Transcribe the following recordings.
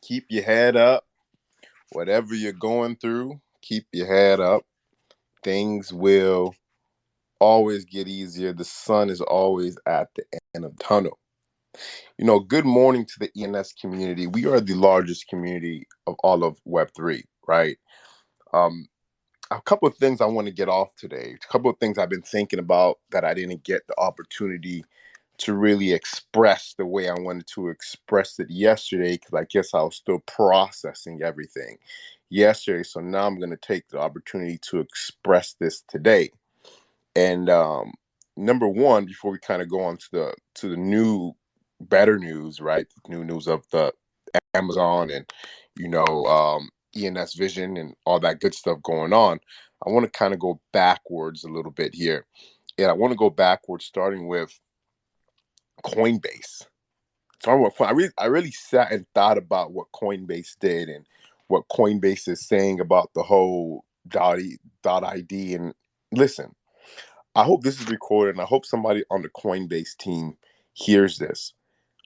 Keep your head up. Whatever you're going through, keep your head up. Things will always get easier. The sun is always at the end of the tunnel. Good morning to the ENS community. We are the largest community of all of Web3, right? Um, a couple of things I want to get off today. A couple of things I've been thinking about that I didn't get the opportunity to really express the way I wanted to express it yesterday, because I guess I was still processing everything yesterday. So now I'm going to take the opportunity to express this today. And number one, before we kind of go on to the new, better news, right? New news of the Amazon and ENS Vision and all that good stuff going on. I want to kind of go backwards a little bit here, and I want to go backwards, starting with Coinbase. So I really sat and thought about what Coinbase did and what Coinbase is saying about the whole .id. And listen, I hope this is recorded, and I hope somebody on the Coinbase team hears this,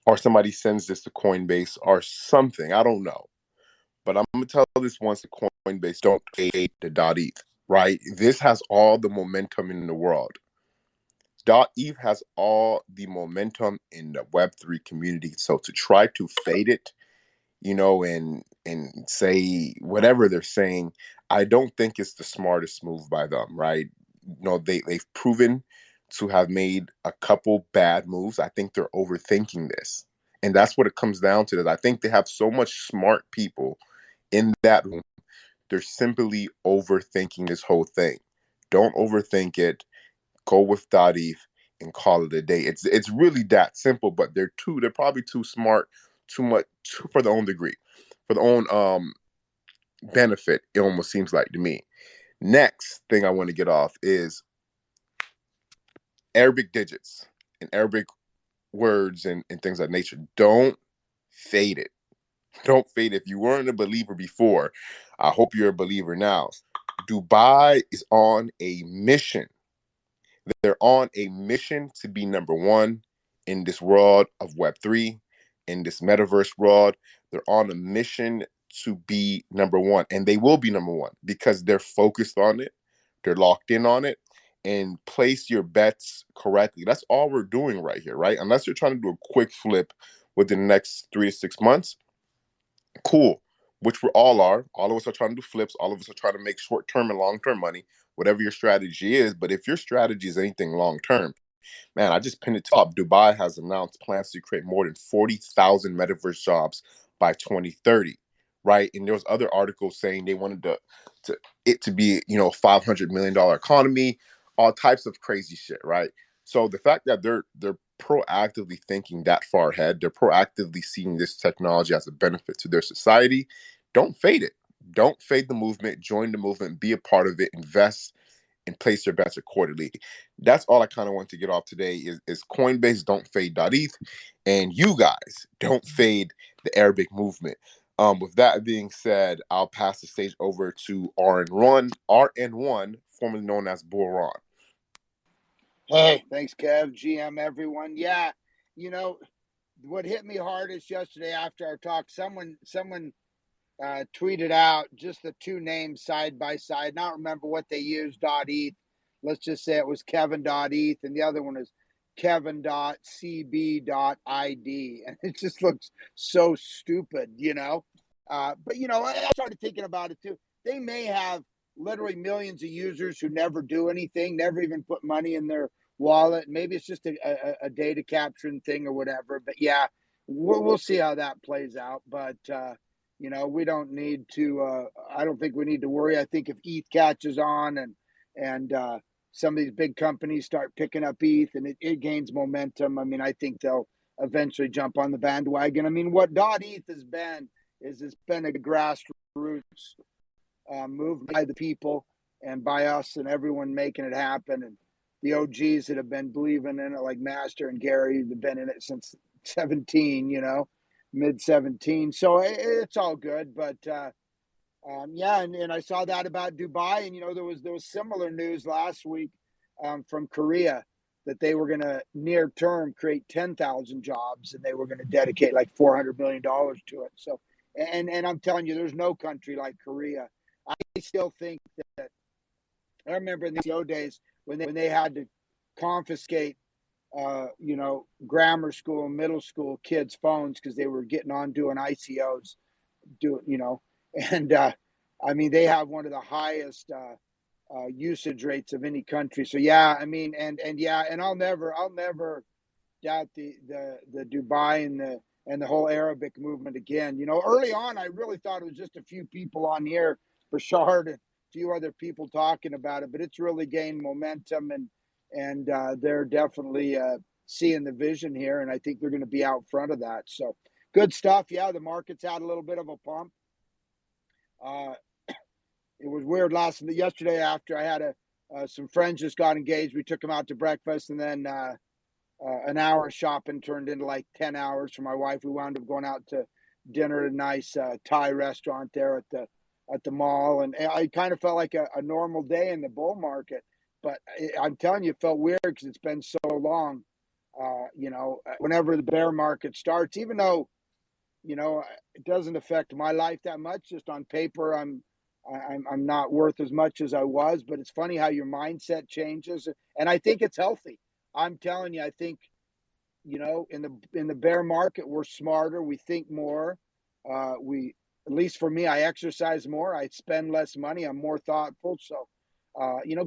or somebody sends this to Coinbase or something. I don't know. But I'm going to tell this once to Coinbase, don't fade the .eth, right? This has all the momentum in the world. .eth has all the momentum in the Web3 community. So to try to fade it, and say whatever they're saying, I don't think it's the smartest move by them, right? They've proven to have made a couple bad moves. I think they're overthinking this. And that's what it comes down to. That I think they have so much smart people in that room. They're simply overthinking this whole thing. Don't overthink it. Go with .eth and call it a day. It's really that simple, but they're probably too smart, for their own degree, for their own benefit, it almost seems like to me. Next thing I want to get off is Arabic digits and Arabic words and things of that nature. Don't fade it. Don't fade it. If you weren't a believer before, I hope you're a believer now. Dubai is on a mission. They're on a mission to be number one in this world of Web3, in this metaverse world. They're on a mission to be number one, and they will be number one because they're focused on it. They're locked in on it, and place your bets correctly. That's all we're doing right here, right? Unless you're trying to do a quick flip within the next 3 to 6 months, cool, which we all are. All of us are trying to do flips. All of us are trying to make short-term and long-term money, whatever your strategy is. But if your strategy is anything long-term, man, I just pinned it top. Dubai has announced plans to create more than 40,000 metaverse jobs by 2030, right? And there was other articles saying they wanted to be, $500 million economy, all types of crazy shit, right? So the fact that they're proactively thinking that far ahead, they're proactively seeing this technology as a benefit to their society. Don't fade it. Don't fade the movement. Join the movement. Be a part of it. Invest and place your bets accordingly. That's all I kind of want to get off today is Coinbase, don't fade .eth, and you guys don't fade the Arabic movement. With that being said, I'll pass the stage over to RN1, formerly known as Boron. Hey, thanks, Kev, GM, everyone. Yeah, what hit me hardest yesterday after our talk, someone tweeted out just the two names side by side. I don't remember what they used, .eth. Let's just say it was Kevin.eth, and the other one is Kevin.cb.id. And it just looks so stupid, But, I started thinking about it too. They may have literally millions of users who never do anything, never even put money in their wallet. Maybe it's just a data capturing thing or whatever. But yeah, we'll see how that plays out. But, we don't need to, I don't think we need to worry. I think if ETH catches on and some of these big companies start picking up ETH and it gains momentum, I mean, I think they'll eventually jump on the bandwagon. I mean, what .eth has been is it's been a grassroots moved by the people and by us and everyone making it happen. And the OGs that have been believing in it, like Master and Gary, have been in it since 17, mid 17. So it's all good. But yeah, and I saw that about Dubai, and there was similar news last week from Korea that they were going to near term create 10,000 jobs and they were going to dedicate like $400 million to it. So And I'm telling you, there's no country like Korea. I still think that I remember in the CO days when they had to confiscate, grammar school, middle school kids' phones because they were getting on doing ICOs, and I mean they have one of the highest usage rates of any country. So yeah, I mean, and yeah, and I'll never doubt the Dubai and the whole Arabic movement again. Early on, I really thought it was just a few people on here, Bashard and a few other people talking about it, but it's really gained momentum, and they're definitely seeing the vision here, and I think they're going to be out front of that. So good stuff. Yeah, the market's had a little bit of a pump. Uh, it was weird yesterday after I had some friends just got engaged. We took them out to breakfast, and then an hour of shopping turned into like 10 hours for my wife. We wound up going out to dinner at a nice Thai restaurant there at the mall. And I kind of felt like a normal day in the bull market. But I'm telling you, it felt weird because it's been so long. Whenever the bear market starts, even though, it doesn't affect my life that much, just on paper, I'm not worth as much as I was, but it's funny how your mindset changes. And I think it's healthy. I'm telling you, I think, in the bear market, we're smarter, we think more. We, at least for me, I exercise more, I spend less money, I'm more thoughtful. So,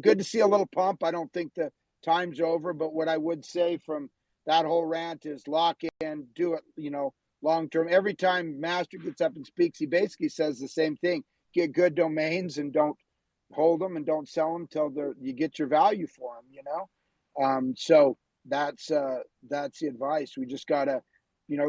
good to see a little pump. I don't think the time's over, but what I would say from that whole rant is lock in, do it, long term. Every time Master gets up and speaks, he basically says the same thing: get good domains and don't hold them and don't sell them till you get your value for them. So that's the advice. We just gotta,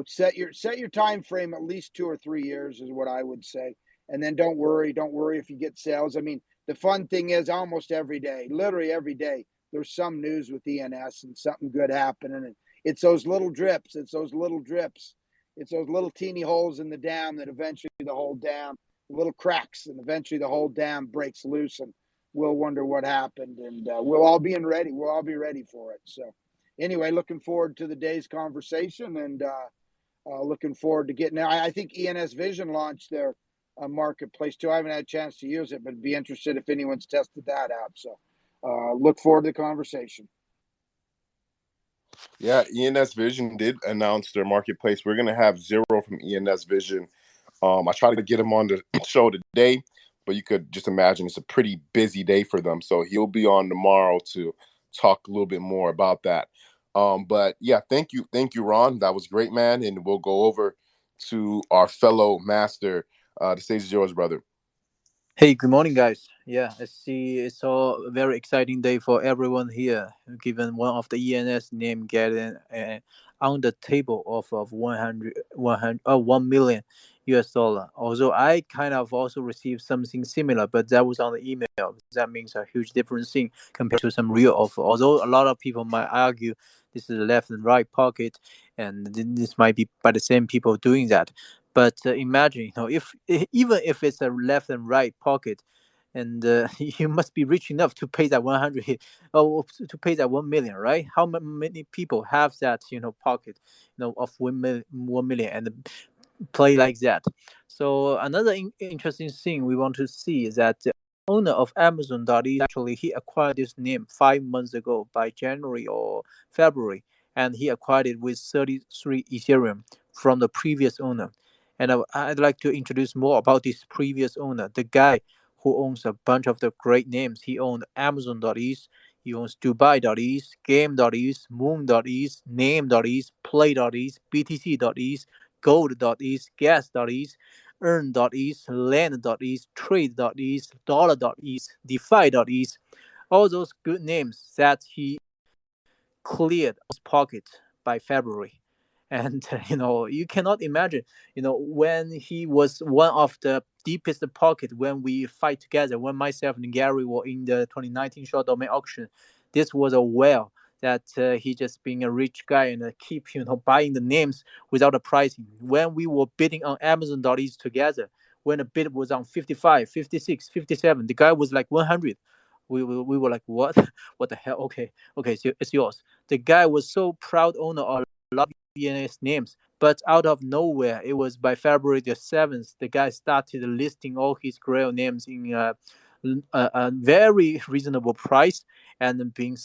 set your time frame at least 2 or 3 years is what I would say, and then don't worry if you get sales. I mean, the fun thing is almost every day, literally every day, there's some news with ENS and something good happening, and it's those little drips. It's those little teeny holes in the dam that eventually the whole dam, little cracks, and eventually the whole dam breaks loose, and we'll wonder what happened, and we'll all be ready. We'll all be ready for it. So, anyway, looking forward to the day's conversation, and looking forward to getting there. I think ENS Vision launched their marketplace too. I haven't had a chance to use it, but be interested if anyone's tested that out. So, look forward to the conversation. Yeah, ENS Vision did announce their marketplace. We're gonna have Zero from ENS Vision. I tried to get him on the show today, but you could just imagine it's a pretty busy day for them. So he'll be on tomorrow to talk a little bit more about that. But yeah, thank you, Ron. That was great, man. And we'll go over to our fellow master. The stage is yours, brother. Hey, good morning, guys. Yeah, I see it's all a very exciting day for everyone here, given one of the ENS name getting on the table of 1 million US dollar. Also, I kind of also received something similar, but that was on the email. That means a huge difference thing compared to some real offer. Although a lot of people might argue this is a left and right pocket, and this might be by the same people doing that. But imagine, if even if it's a left and right pocket, and you must be rich enough to pay that 100, or to pay that 1 million, right? How many people have that, pocket, of 1 million and play like that? So another interesting thing we want to see is that the owner of Amazon.eth, actually he acquired this name 5 months ago by January or February, and he acquired it with 33 Ethereum from the previous owner. And I'd like to introduce more about this previous owner, the guy who owns a bunch of the great names. He owned Amazon.eth, he owns Dubai.eth, Game.eth, Moon.eth, Name.eth, Play.eth, BTC.eth, Gold.eth, Gas.eth, Earn.eth, Land.eth, Trade.eth, Dollar.eth, DeFi.eth. All those good names that he cleared his pocket by February. And you cannot imagine, when he was one of the deepest pocket when we fight together, when myself and Gary were in the 2019 short domain auction. This was a whale that he just being a rich guy and keep buying the names without a pricing. When we were bidding on Amazon.eth together, when the bid was on 55, 56, 57, the guy was like 100. We were like, what? What the hell? Okay, so it's yours. The guy was so proud owner of a lot of ENS names, But out of nowhere, it was by February the 7th, the guy started listing all his grail names in a very reasonable price, and being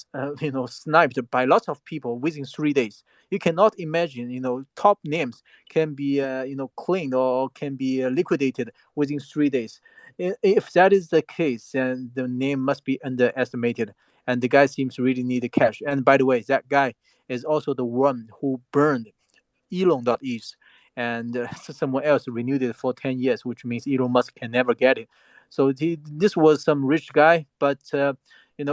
sniped by lots of people within 3 days. You cannot imagine, top names can be cleaned or can be liquidated within 3 days. If that is the case, then the name must be underestimated, and the guy seems to really need the cash. And by the way, that guy is also the one who burned Elon.eth, and someone else renewed it for 10 years, which means Elon Musk can never get it. So this was some rich guy, but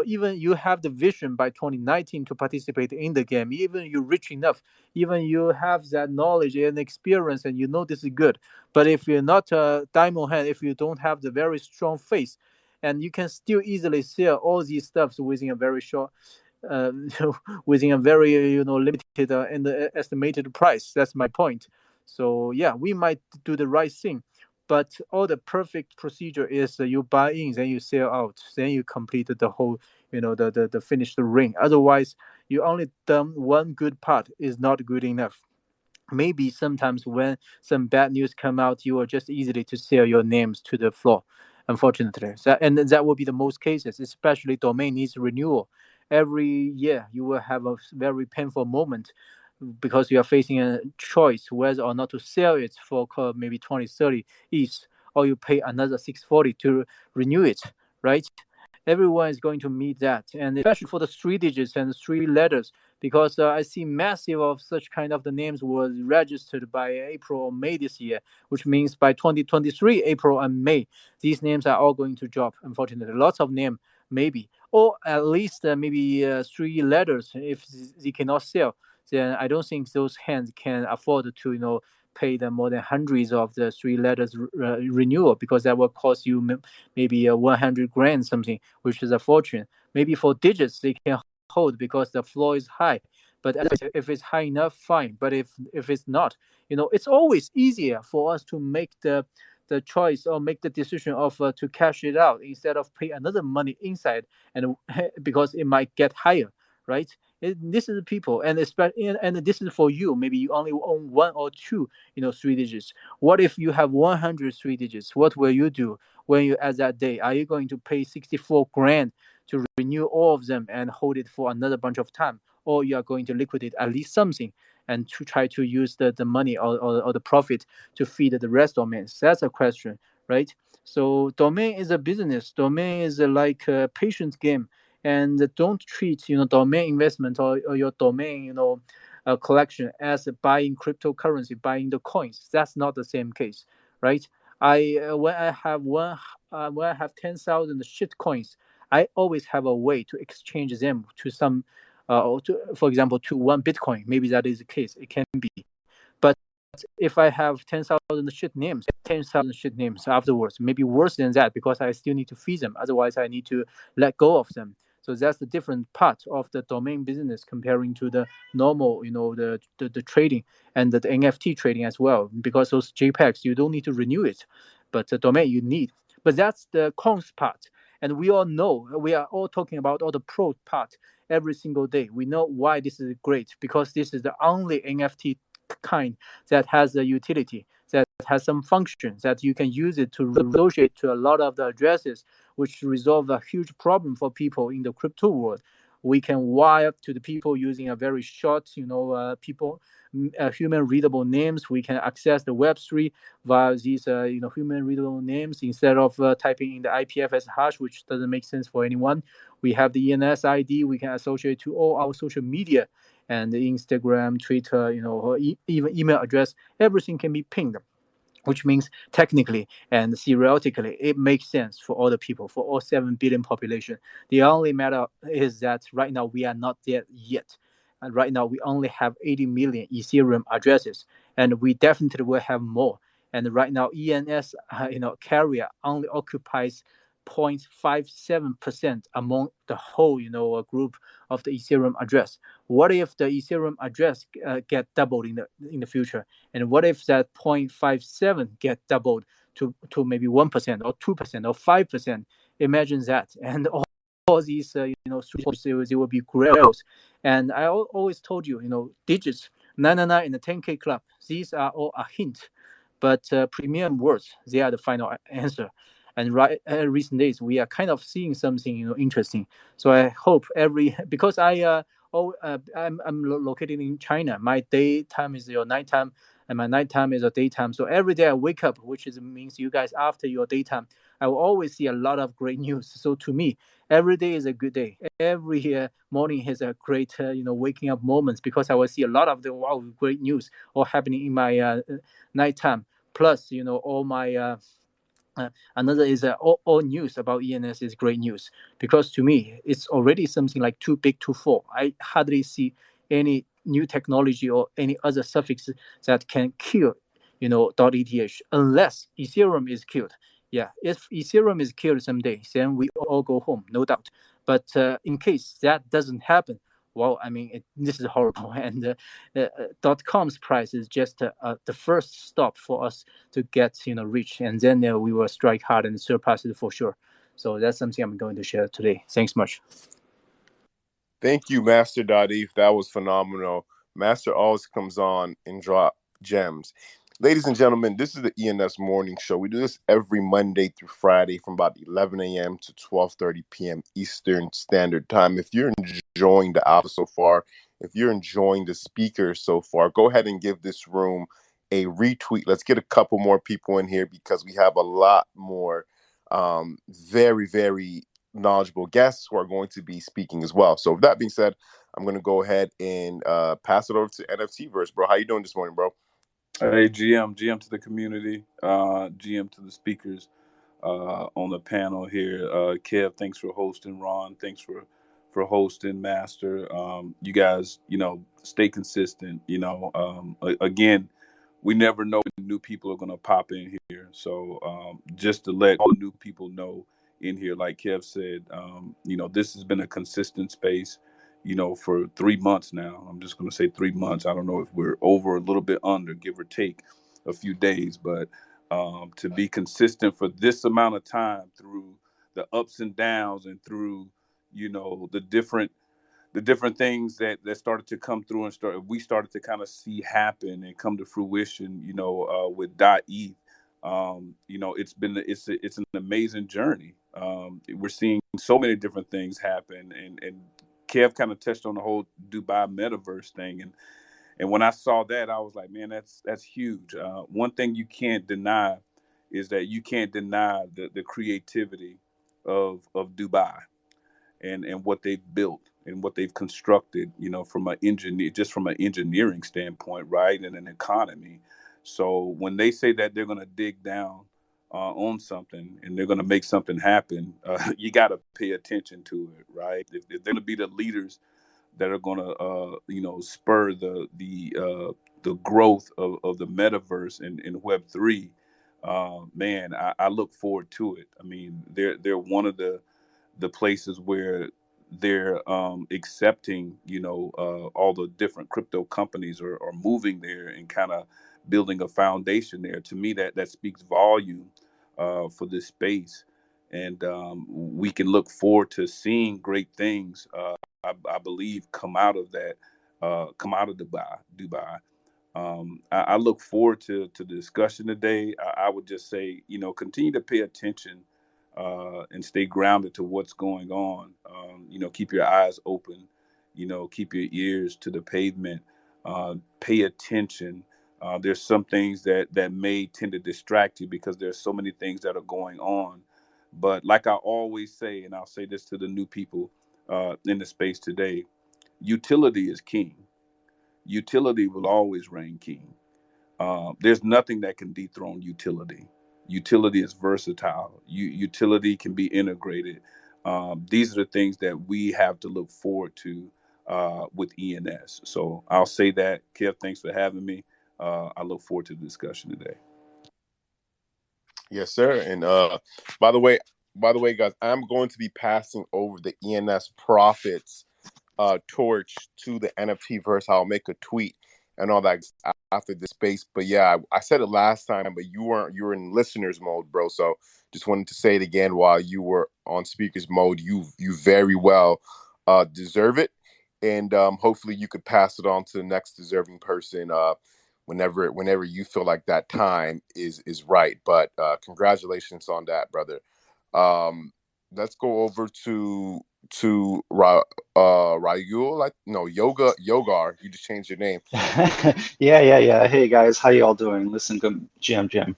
even you have the vision by 2019 to participate in the game, even you're rich enough, even you have that knowledge and experience, and this is good. But if you're not a diamond hand, if you don't have the very strong face, and you can still easily sell all these stuffs within a very short uh, within a very limited and estimated price. That's my point. So yeah, we might do the right thing, but all the perfect procedure is you buy in, then you sell out, then you complete the whole, the finish the ring. Otherwise, you only done one good part is not good enough. Maybe sometimes when some bad news come out, you are just easily to sell your names to the floor, unfortunately. And that will be the most cases, especially domain needs renewal. Every year you will have a very painful moment because you are facing a choice whether or not to sell it for maybe 20, 30 each, or you pay another 640 to renew it, right? Everyone is going to meet that, and especially for the 3 digits and 3 letters, because I see massive of such kind of the names was registered by April or May this year, which means by 2023 April and May, these names are all going to drop. Unfortunately, lots of name maybe, or at least maybe 3 letters. If they cannot sell, then I don't think those hands can afford to pay them more than hundreds of the 3 letters renewal, because that will cost you maybe 100 grand something, which is a fortune. Maybe for digits they can hold because the floor is high. But if it's high enough, fine. But if it's not, it's always easier for us to make the choice or make the decision of to cash it out instead of pay another money inside, and because it might get higher, right? This is people, and especially, and this is for you. Maybe you only own one or two, 3 digits. What if you have 100 3 digits? What will you do when you at that day? Are you going to pay 64 grand to renew all of them and hold it for another bunch of time, or you are going to liquidate at least something and to try to use the money or the profit to feed the rest domains? That's a question, right? So domain is a business. Domain is like a patient game, and don't treat domain investment or your domain collection as buying cryptocurrency, buying the coins. That's not the same case, right? When I have 10,000 shit coins, I always have a way to exchange them to some, for example, to one Bitcoin. Maybe that is the case. It can be. But if I have 10,000 shit names afterwards, maybe worse than that, because I still need to feed them. Otherwise, I need to let go of them. So that's the different part of the domain business comparing to the normal, the trading and the NFT trading as well. Because those JPEGs, you don't need to renew it, but the domain you need. But that's the cons part. And we all know, we are all talking about all the pro part every single day. We know why this is great, because this is the only NFT kind that has a utility, that has some functions that you can use it to associate to a lot of the addresses, which resolve a huge problem for people in the crypto world. We can wire to the people using a very short, human readable names. We can access the Web3 via these, human readable names instead of typing in the IPFS hash, which doesn't make sense for anyone. We have the ENS ID. We can associate to all our social media and Instagram, Twitter, or even email address. Everything can be pinged, which means technically and theoretically it makes sense for all the people, for all 7 billion population. The only matter is that right now we are not there yet. And right now we only have 80 million Ethereum addresses, and we definitely will have more. And right now ENS carrier only occupies 0.57% among the whole group of the Ethereum address. What if the Ethereum address get doubled in the future? And what if that 0.57 get doubled to maybe 1% or 2% or 5%? Imagine that. And all these, they will be grails. And I always told you, digits 999 and the 10K club. These are all a hint, but premium words, they are the final answer. And recent days we are kind of seeing something interesting. So I hope because I'm located in China. My daytime is your nighttime, and my nighttime is a daytime. So every day I wake up, means you guys after your daytime, I will always see a lot of great news. So to me, every day is a good day. Every morning has a great waking up moments, because I will see a lot of the great news all happening in my nighttime. Plus all my another is all news about ENS is great news, because to me it's already something like too big to fall. I hardly see any new technology or any other suffix that can kill .eth unless Ethereum is killed. Yeah, if Ethereum is killed someday, then we all go home, no doubt. But in case that doesn't happen, well, I mean, this is horrible. And .com's price is just the first stop for us to get rich, and then we will strike hard and surpass it for sure. So that's something I'm going to share today. Thanks much. Thank you, Master.eth. That was phenomenal. Master always comes on and drop gems. Ladies and gentlemen, this is the ENS Morning Show. We do this every Monday through Friday from about 11 a.m. to 12:30 p.m. Eastern Standard Time. If you're enjoying the alpha so far, if you're enjoying the speakers so far, go ahead and give this room a retweet. Let's get a couple more people in here, because we have a lot more very, very knowledgeable guests who are going to be speaking as well. So with that being said, I'm going to go ahead and pass it over to NFTverse, bro. How you doing this morning, bro? Hey, GM to the community, GM to the speakers on the panel here. Kev, thanks for hosting. Ron, thanks for hosting. Master, you guys, stay consistent. Again, we never know when new people are going to pop in here. So just to let all new people know in here, like Kev said, this has been a consistent space, for 3 months now. I'm just going to say 3 months. I don't know if we're over a little bit under, give or take a few days, but to be consistent for this amount of time through the ups and downs and through, the different things that started to come through and we started to kind of see happen and come to fruition, with .eth. It's an amazing journey. We're seeing so many different things happen, and Kev kind of touched on the whole Dubai metaverse thing, and when I saw that, I was like, man, that's huge. One thing you can't deny is that you can't deny the creativity of Dubai and what they've built and what they've constructed, from an engineering standpoint, right, and an economy. So when they say that they're going to dig down on something and they're going to make something happen, you got to pay attention to it, right? If they're going to be the leaders that are going to, spur the growth of the metaverse and Web3, man, I look forward to it. I mean, they're one of the places where they're accepting, all the different crypto companies are moving there and kind of building a foundation there. To me, that speaks volume for this space, and we can look forward to seeing great things. I believe come out of Dubai. I look forward to the discussion today. I would just say, continue to pay attention and stay grounded to what's going on. Keep your eyes open. Keep your ears to the pavement. Pay attention. There's some things that may tend to distract you because there's so many things that are going on. But like I always say, and I'll say this to the new people in the space today, utility is king. Utility will always reign king. There's nothing that can dethrone utility. Utility is versatile. Utility can be integrated. These are the things that we have to look forward to with ENS. So I'll say that. Kev, thanks for having me. I look forward to the discussion today. Yes, sir. And by the way, guys, I'm going to be passing over the ENS profits torch to the NFT verse. I'll make a tweet and all that after this space. But yeah, I said it last time, but you were in listeners mode, bro. So just wanted to say it again while you were on speakers mode. You very well deserve it. and hopefully you could pass it on to the next deserving person whenever you feel like that time is right. But congratulations on that, brother. Let's go over to Rayul. Yogar. You just changed your name. Yeah. Hey guys, how y'all doing? Listen, good, Jim.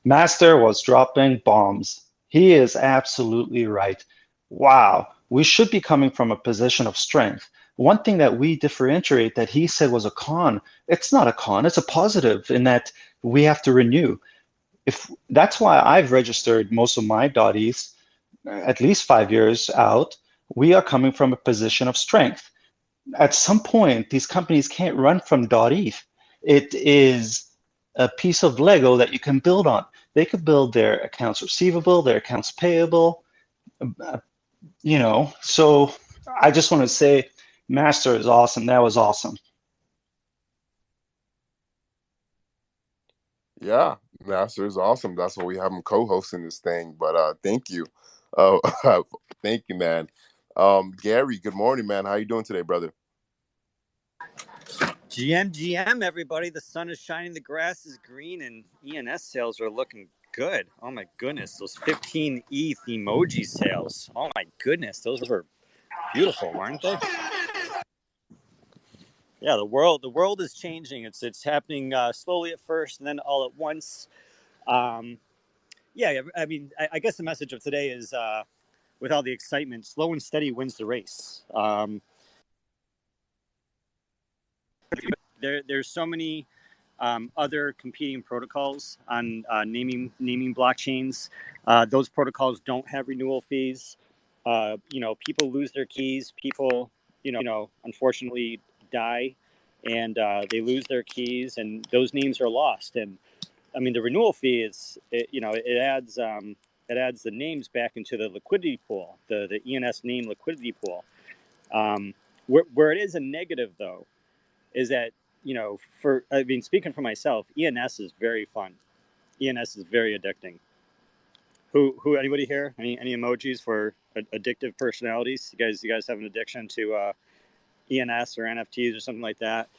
Master was dropping bombs. He is absolutely right. Wow, we should be coming from a position of strength. One thing that we differentiate that he said was a con, it's not a con, it's a positive in that we have to renew. If that's why I've registered most of my .eth at least 5 years out. We are coming from a position of strength. At some point, these companies can't run from .eth. It is a piece of Lego that you can build on. They could build their accounts receivable, their accounts payable, So I just want to say, Master is awesome. That was awesome. Yeah, Master is awesome. That's why we have him co-hosting this thing. But thank you, thank you, man. Gary, good morning, man. How you doing today, brother? GM, everybody. The sun is shining, the grass is green, and ENS sales are looking good. Oh my goodness, those 15 ETH emoji sales. Oh my goodness, those were beautiful, weren't they? Yeah, the world is changing. It's happening slowly at first, and then all at once. Yeah, I mean, I guess the message of today is, with all the excitement, slow and steady wins the race. There's so many other competing protocols on naming blockchains. Those protocols don't have renewal fees. People lose their keys. People, unfortunately die, and they lose their keys, and those names are lost. And I mean, the renewal fee it adds the names back into the liquidity pool, the ENS name liquidity pool. Where it is a negative, though, is that, speaking for myself, ENS is very fun. ENS is very addicting. Anybody here? Any emojis for addictive personalities? You guys have an addiction to ENS or NFTs or something like that?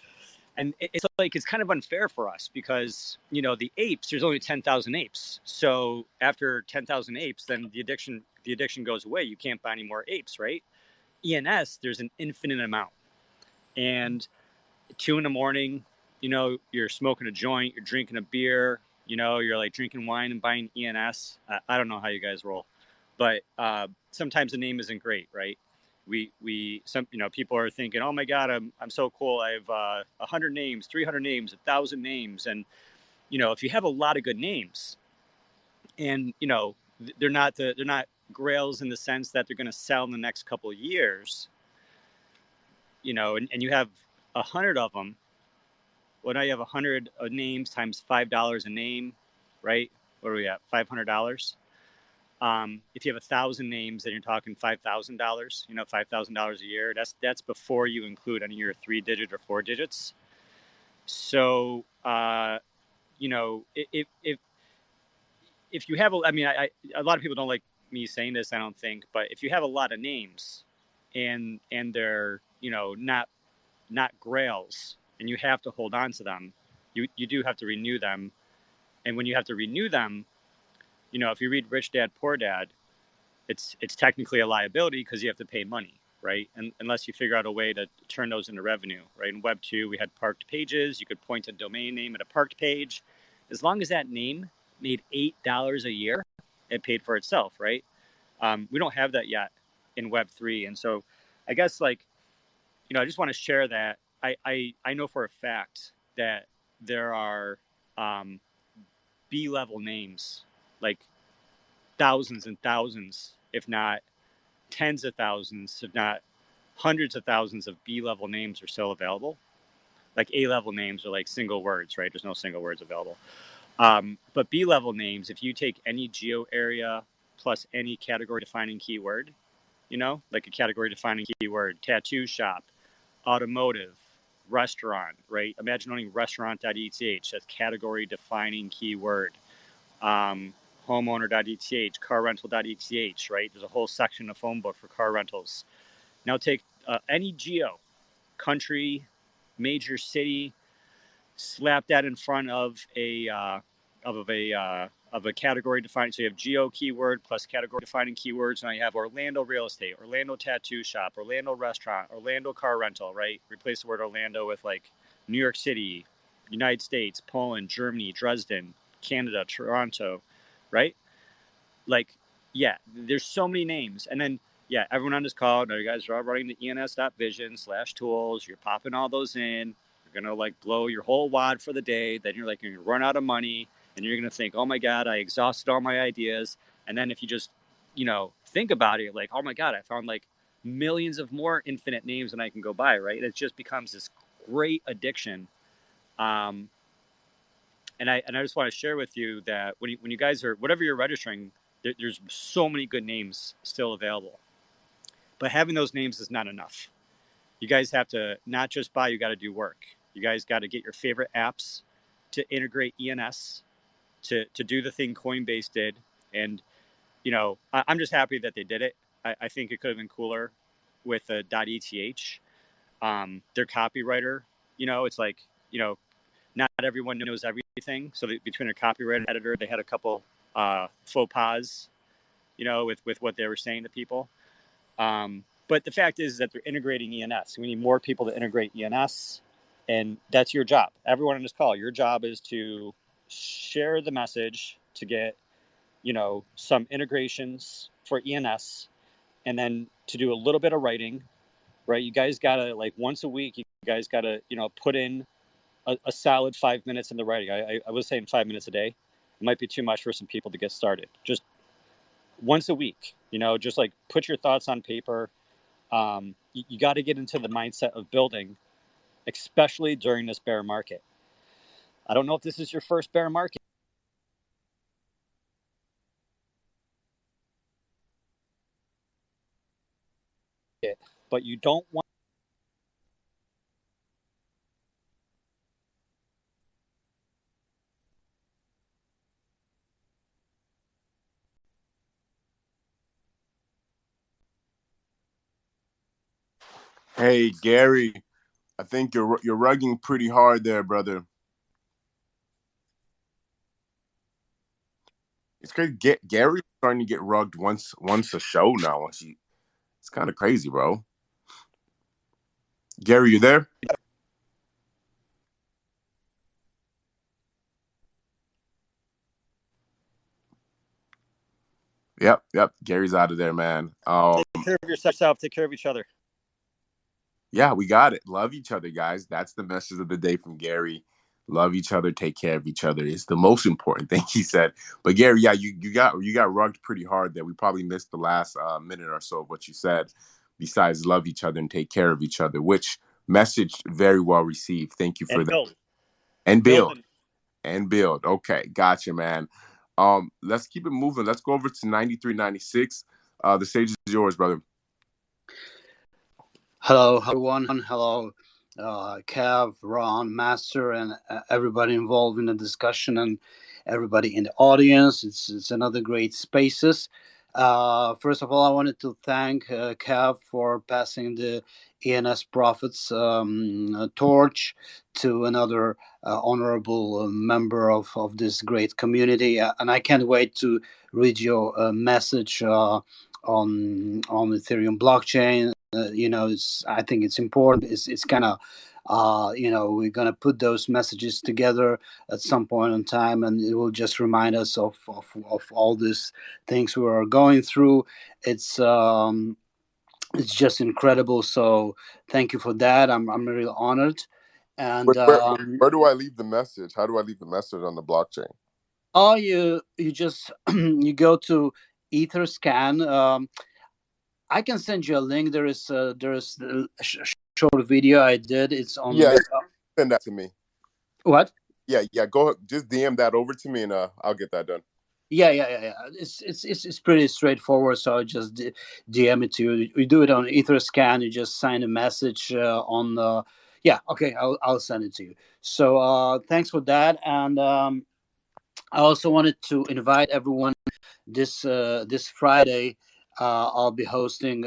And it's kind of unfair for us because, the apes, there's only 10,000 apes. So after 10,000 apes, then the addiction goes away. You can't buy any more apes, right? ENS, there's an infinite amount. And 2 a.m, you're smoking a joint, you're drinking a beer, you're like drinking wine and buying ENS. I don't know how you guys roll, but sometimes the name isn't great, right? People are thinking, oh my God, I'm so cool. I have 100 names, 300 names, 1,000 names. And, if you have a lot of good names and, they're not grails in the sense that they're going to sell in the next couple of years, and you have 100 of them. Well, now you have 100 names times $5 a name, right? What are we at? $500. If you have 1,000 names, then you're talking $5,000. $5,000 a year. That's before you include any of your 3-digit or 4 digits. So, if you have, a lot of people don't like me saying this, I don't think, but if you have a lot of names, and they're not grails, and you have to hold on to them, you do have to renew them. And when you have to renew them, if you read Rich Dad Poor Dad, it's technically a liability because you have to pay money, right? And unless you figure out a way to turn those into revenue, right? In Web 2, we had parked pages. You could point a domain name at a parked page. As long as that name made $8 a year, it paid for itself, right? We don't have that yet in Web 3. And so I guess, I just want to share that I know for a fact that there are B-level names, like thousands and thousands, if not tens of thousands, if not hundreds of thousands of B-level names are still available. Like A-level names are like single words, right? There's no single words available. But B-level names, if you take any geo area plus any category defining keyword, like a category defining keyword, tattoo shop, automotive, restaurant, right? Imagine owning restaurant.eth, that's category defining keyword. Homeowner.eth, car rental.eth, right? There's a whole section of phone book for car rentals. Now take any geo, country, major city, slap that in front of a category defining. So you have geo keyword plus category defining keywords. Now you have Orlando real estate, Orlando tattoo shop, Orlando restaurant, Orlando car rental, right? Replace the word Orlando with like New York City, United States, Poland, Germany, Dresden, Canada, Toronto, right? Like, yeah, there's so many names. And then, yeah, everyone on this call, now you guys are all running the ens.vision/tools. You're popping all those in. You're going to like blow your whole wad for the day. Then you're like, you're going to run out of money. And you're going to think, oh my God, I exhausted all my ideas. And then if you just, think about it, like, oh my God, I found like millions of more infinite names than I can go by, right? It just becomes this great addiction. And I just want to share with you that when you guys are, whatever you're registering, there's so many good names still available. But having those names is not enough. You guys have to not just buy, you got to do work. You guys got to get your favorite apps to integrate ENS, to do the thing Coinbase did. And, I'm just happy that they did it. I think it could have been cooler with a .eth. Their copywriter, it's like, not everyone knows everything. So between their copywriter and editor, they had a couple faux pas, with what they were saying to people. But the fact is that they're integrating ENS. We need more people to integrate ENS, and that's your job. Everyone on this call, your job is to share the message to get, some integrations for ENS, and then to do a little bit of writing, right? You guys gotta, like, once a week, you guys gotta, put in a solid 5 minutes in the writing. I was saying 5 minutes a day. It might be too much for some people to get started. Just once a week, just like put your thoughts on paper. You got to get into the mindset of building, especially during this bear market. I don't know if this is your first bear market, but you don't want Hey, Gary, I think you're rugging pretty hard there, brother. It's crazy. Gary's starting to get rugged once a show now. It's kind of crazy, bro. Gary, you there? Yep. Gary's out of there, man. take care of yourself, take care of each other. Yeah, we got it. Love each other, guys. That's the message of the day from Gary. Love each other, take care of each other. It's the most important thing he said. But Gary, yeah, you got rugged pretty hard there. We probably missed the last minute or so of what you said. Besides love each other and take care of each other, which message very well received. Thank you for that. And build. Okay, gotcha, man. Let's keep it moving. Let's go over to 9396. The stage is yours, brother. Hello, everyone. Hello, Kev, Ron, Master, and everybody involved in the discussion and everybody in the audience. It's another great spaces. First of all, I wanted to thank Kev for passing the ENS Profits torch to another honorable member of this great community. And I can't wait to read your message on Ethereum blockchain. I think it's important. It's kind of, we're going to put those messages together at some point in time, and it will just remind us of all these things we are going through. It's just incredible. So thank you for that. I'm really honored. And where do I leave the message? How do I leave the message on the blockchain? Oh, you just you go to EtherScan. I can send you a link. There is a short video I did. It's on. Yeah, send that to me. What? Yeah. Go just DM that over to me, and I'll get that done. Yeah. It's pretty straightforward. So I just DM it to you. You do it on EtherScan. You just sign a message on the. Yeah. Okay. I'll send it to you. So thanks for that. And I also wanted to invite everyone this Friday. I'll be hosting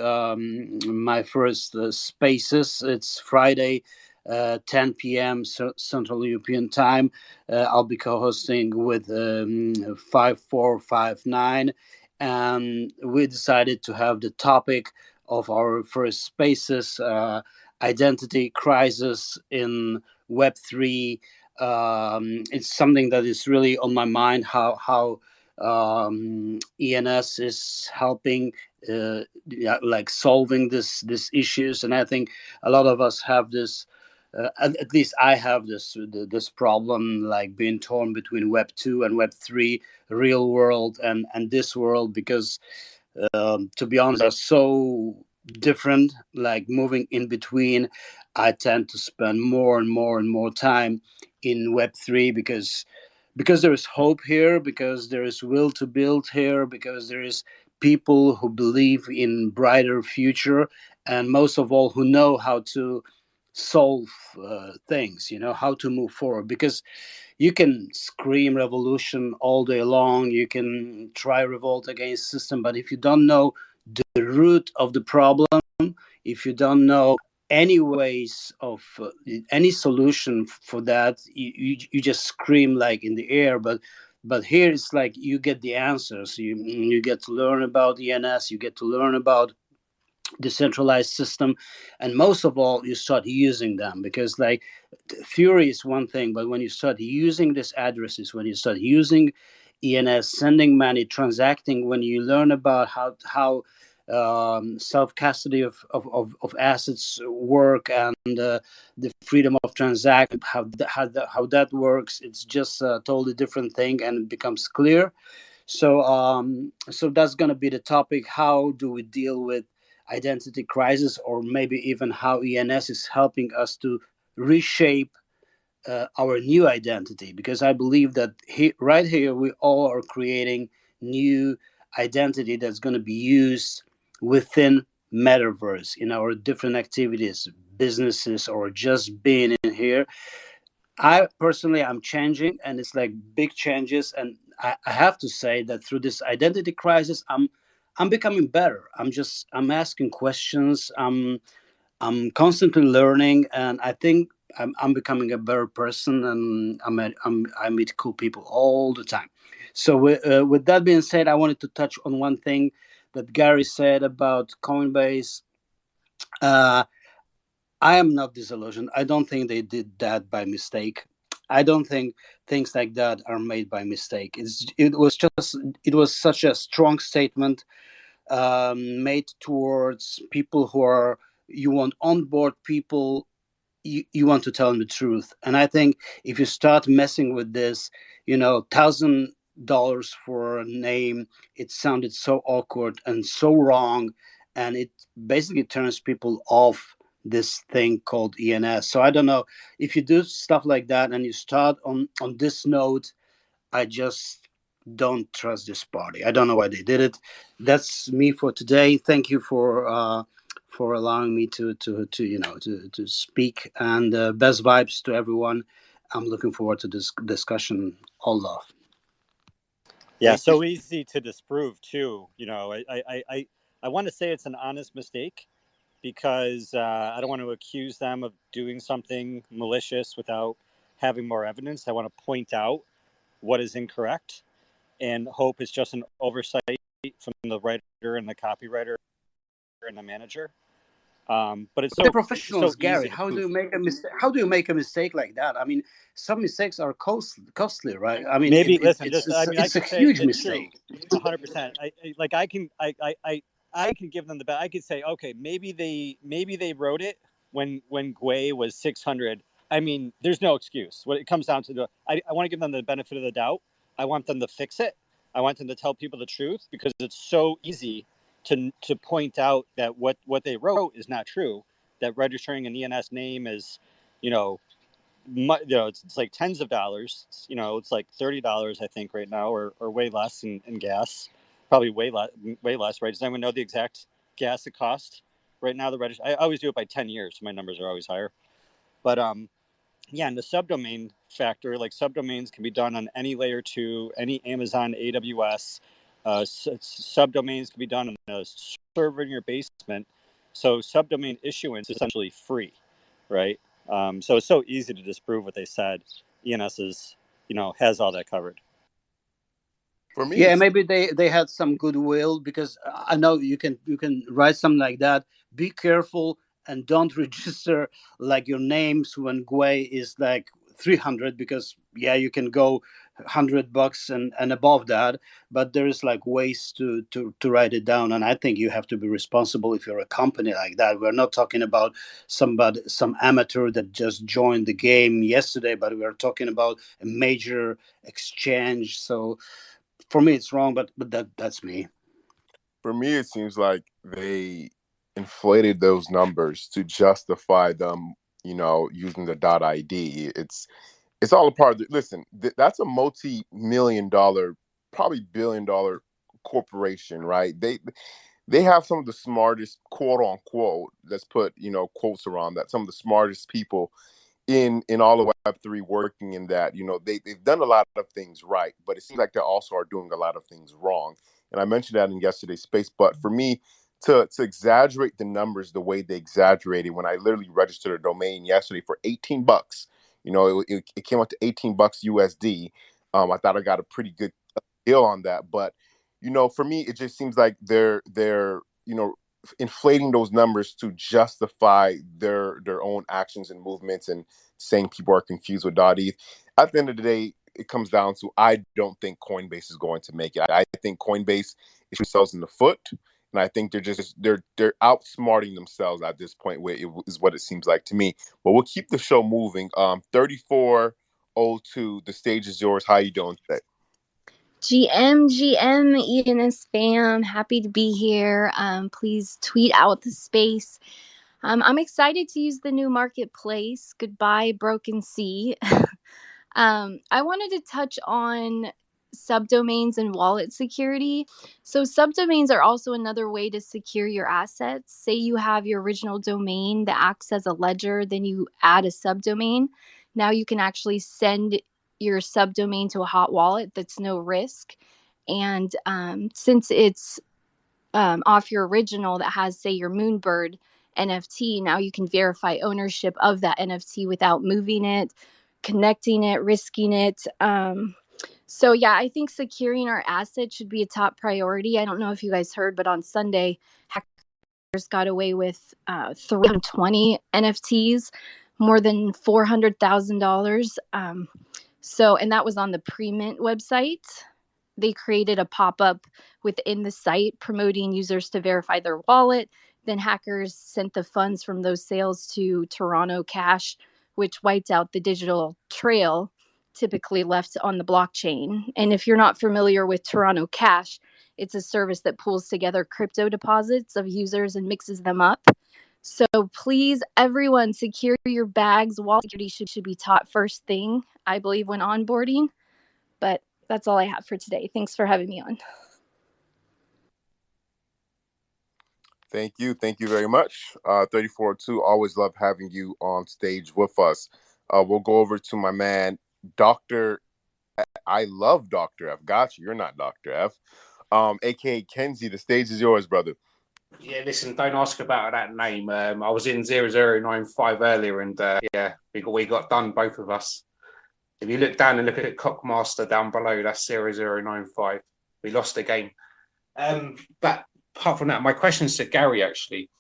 my first spaces. It's Friday, 10 p.m. Central European Time. I'll be co-hosting with 5459, and we decided to have the topic of our first spaces, identity crisis in Web3. It's something that is really on my mind. How ENS is helping, like solving this issues, and I think a lot of us have this. At least I have this problem, like being torn between Web 2 and Web 3, real world and this world, because to be honest, are so different. Like moving in between, I tend to spend more and more time in Web 3 because there is hope here, because there is will to build here, because there is people who believe in brighter future, and most of all who know how to solve things, how to move forward. Because you can scream revolution all day long, you can try revolt against system, but if you don't know the root of the problem, if you don't know any ways of any solution for that, you just scream like in the air. But here it's like you get the answers. You get to learn about ENS, you get to learn about decentralized system, and most of all you start using them, because like theory is one thing, but when you start using these addresses, when you start using ENS, sending money, transacting, when you learn about how self custody of assets work, and the freedom of transaction, how that works, it's just a totally different thing, and it becomes clear. So that's going to be the topic. How do we deal with identity crisis, or maybe even how ENS is helping us to reshape our new identity? Because I believe that right here we all are creating new identity that's going to be used within metaverse in our different activities, businesses, or just being in here. I personally, I'm changing, and it's like big changes. And I have to say that through this identity crisis, I'm becoming better. I'm asking questions. I'm constantly learning, and I think I'm becoming a better person. And I meet cool people all the time. So with that being said, I wanted to touch on one thing that Gary said about Coinbase. Uh, I am not disillusioned. I don't think they did that by mistake. I don't think things like that are made by mistake. It was such a strong statement made towards people who are, you want on board people, you want to tell them the truth. And I think if you start messing with this, $1,000 for a name, it sounded so awkward and so wrong, and it basically turns people off this thing called ENS. So I don't know, if you do stuff like that and you start on this note, I just don't trust this party. I don't know why they did it. That's me for today. Thank you for allowing me to speak, and best vibes to everyone. I'm looking forward to this discussion. All love. Yeah, Thank you. so easy to disprove too. I want to say it's an honest mistake, because I don't want to accuse them of doing something malicious without having more evidence. I want to point out what is incorrect, and hope is just an oversight from the writer and the copywriter and the manager. But it's The so professionals, Gary. easy to How do poof. you make a mistake? How do you make a mistake like that? I mean, some mistakes are costly, right? I mean, Maybe listen. I it's a could say huge it's true, mistake. 100%. I can give them the I could say, okay, maybe they wrote it when Gwei was 600. I mean, there's no excuse. What it comes down to, I want to give them the benefit of the doubt. I want them to fix it. I want them to tell people the truth, because it's so easy to point out that what they wrote is not true. That registering an ENS name is, you know, it's like tens of dollars. It's like $30, I think, right now, or way less in gas. Probably way less, right? Does anyone know the exact gas it costs right now? I always do it by 10 years. So my numbers are always higher. But yeah, and the subdomain factor, like subdomains can be done on any layer 2, any Amazon AWS. Subdomains can be done on a server in your basement. So subdomain issuance is essentially free, right? So it's so easy to disprove what they said. ENS is, has all that covered. For me, Yeah, it's maybe they had some goodwill, because I know you can write something like that. Be careful and don't register like your name when Gwei is like 300, because yeah, you can go $100 and above that, but there is like ways to write it down, and I think you have to be responsible if you're a company like that. We're not talking about some amateur that just joined the game yesterday, but we're talking about a major exchange. So for me it's wrong, but that's me. for me, it seems like they inflated those numbers to justify them, using the .id. It's all a part of the, listen, that's a multi-million dollar, probably billion-dollar corporation, right? They have some of the smartest, quote unquote, let's put, quotes around that, some of the smartest people in all of Web3 working in that. They've done a lot of things right, but it seems like they also are doing a lot of things wrong. And I mentioned that in yesterday's space. But for me, to exaggerate the numbers the way they exaggerated, when I literally registered a domain yesterday for $18, it came out to $18 USD. I thought I got a pretty good deal on that. But for me, it just seems like they're inflating those numbers to justify their own actions and movements, and saying people are confused with .eth. At the end of the day, it comes down to, I don't think Coinbase is going to make it. I think Coinbase is themselves in the foot, and I think they're outsmarting themselves at this point. Where it is what it seems like to me. But we'll keep the show moving. 3402, the stage is yours. How you doing today? GM, ENS fam, happy to be here. Please tweet out the space. I'm excited to use the new marketplace. Goodbye, Broken Sea. I wanted to touch on subdomains and wallet security. So subdomains are also another way to secure your assets. Say you have your original domain that acts as a ledger, then you add a subdomain. Now you can actually send your subdomain to a hot wallet that's no risk. And since it's off your original that has, say, your Moonbird NFT, now you can verify ownership of that NFT without moving it, connecting it, risking it. So yeah, I think securing our assets should be a top priority. I don't know if you guys heard, but on Sunday, hackers got away with 320 NFTs, more than $400,000. And that was on the pre-mint website. They created a pop-up within the site promoting users to verify their wallet. Then hackers sent the funds from those sales to Toronto Cash, which wiped out the digital trail typically left on the blockchain. And if you're not familiar with Toronto Cash, it's a service that pulls together crypto deposits of users and mixes them up. So please, everyone, secure your bags. Wallet security should be taught first thing, I believe, when onboarding. But that's all I have for today. Thanks for having me on. Thank you very much. 3402, always love having you on stage with us. We'll go over to my man, Dr. I love Dr.F. Got you. You're not Dr.F. AKA Kenzie. The stage is yours, brother. Yeah, listen, don't ask about that name. I was in 0095 earlier, and yeah, we got done, both of us. If you look down and look at Cockmaster down below, that's 0095. We lost the game. But apart from that, my question's to Gary, actually.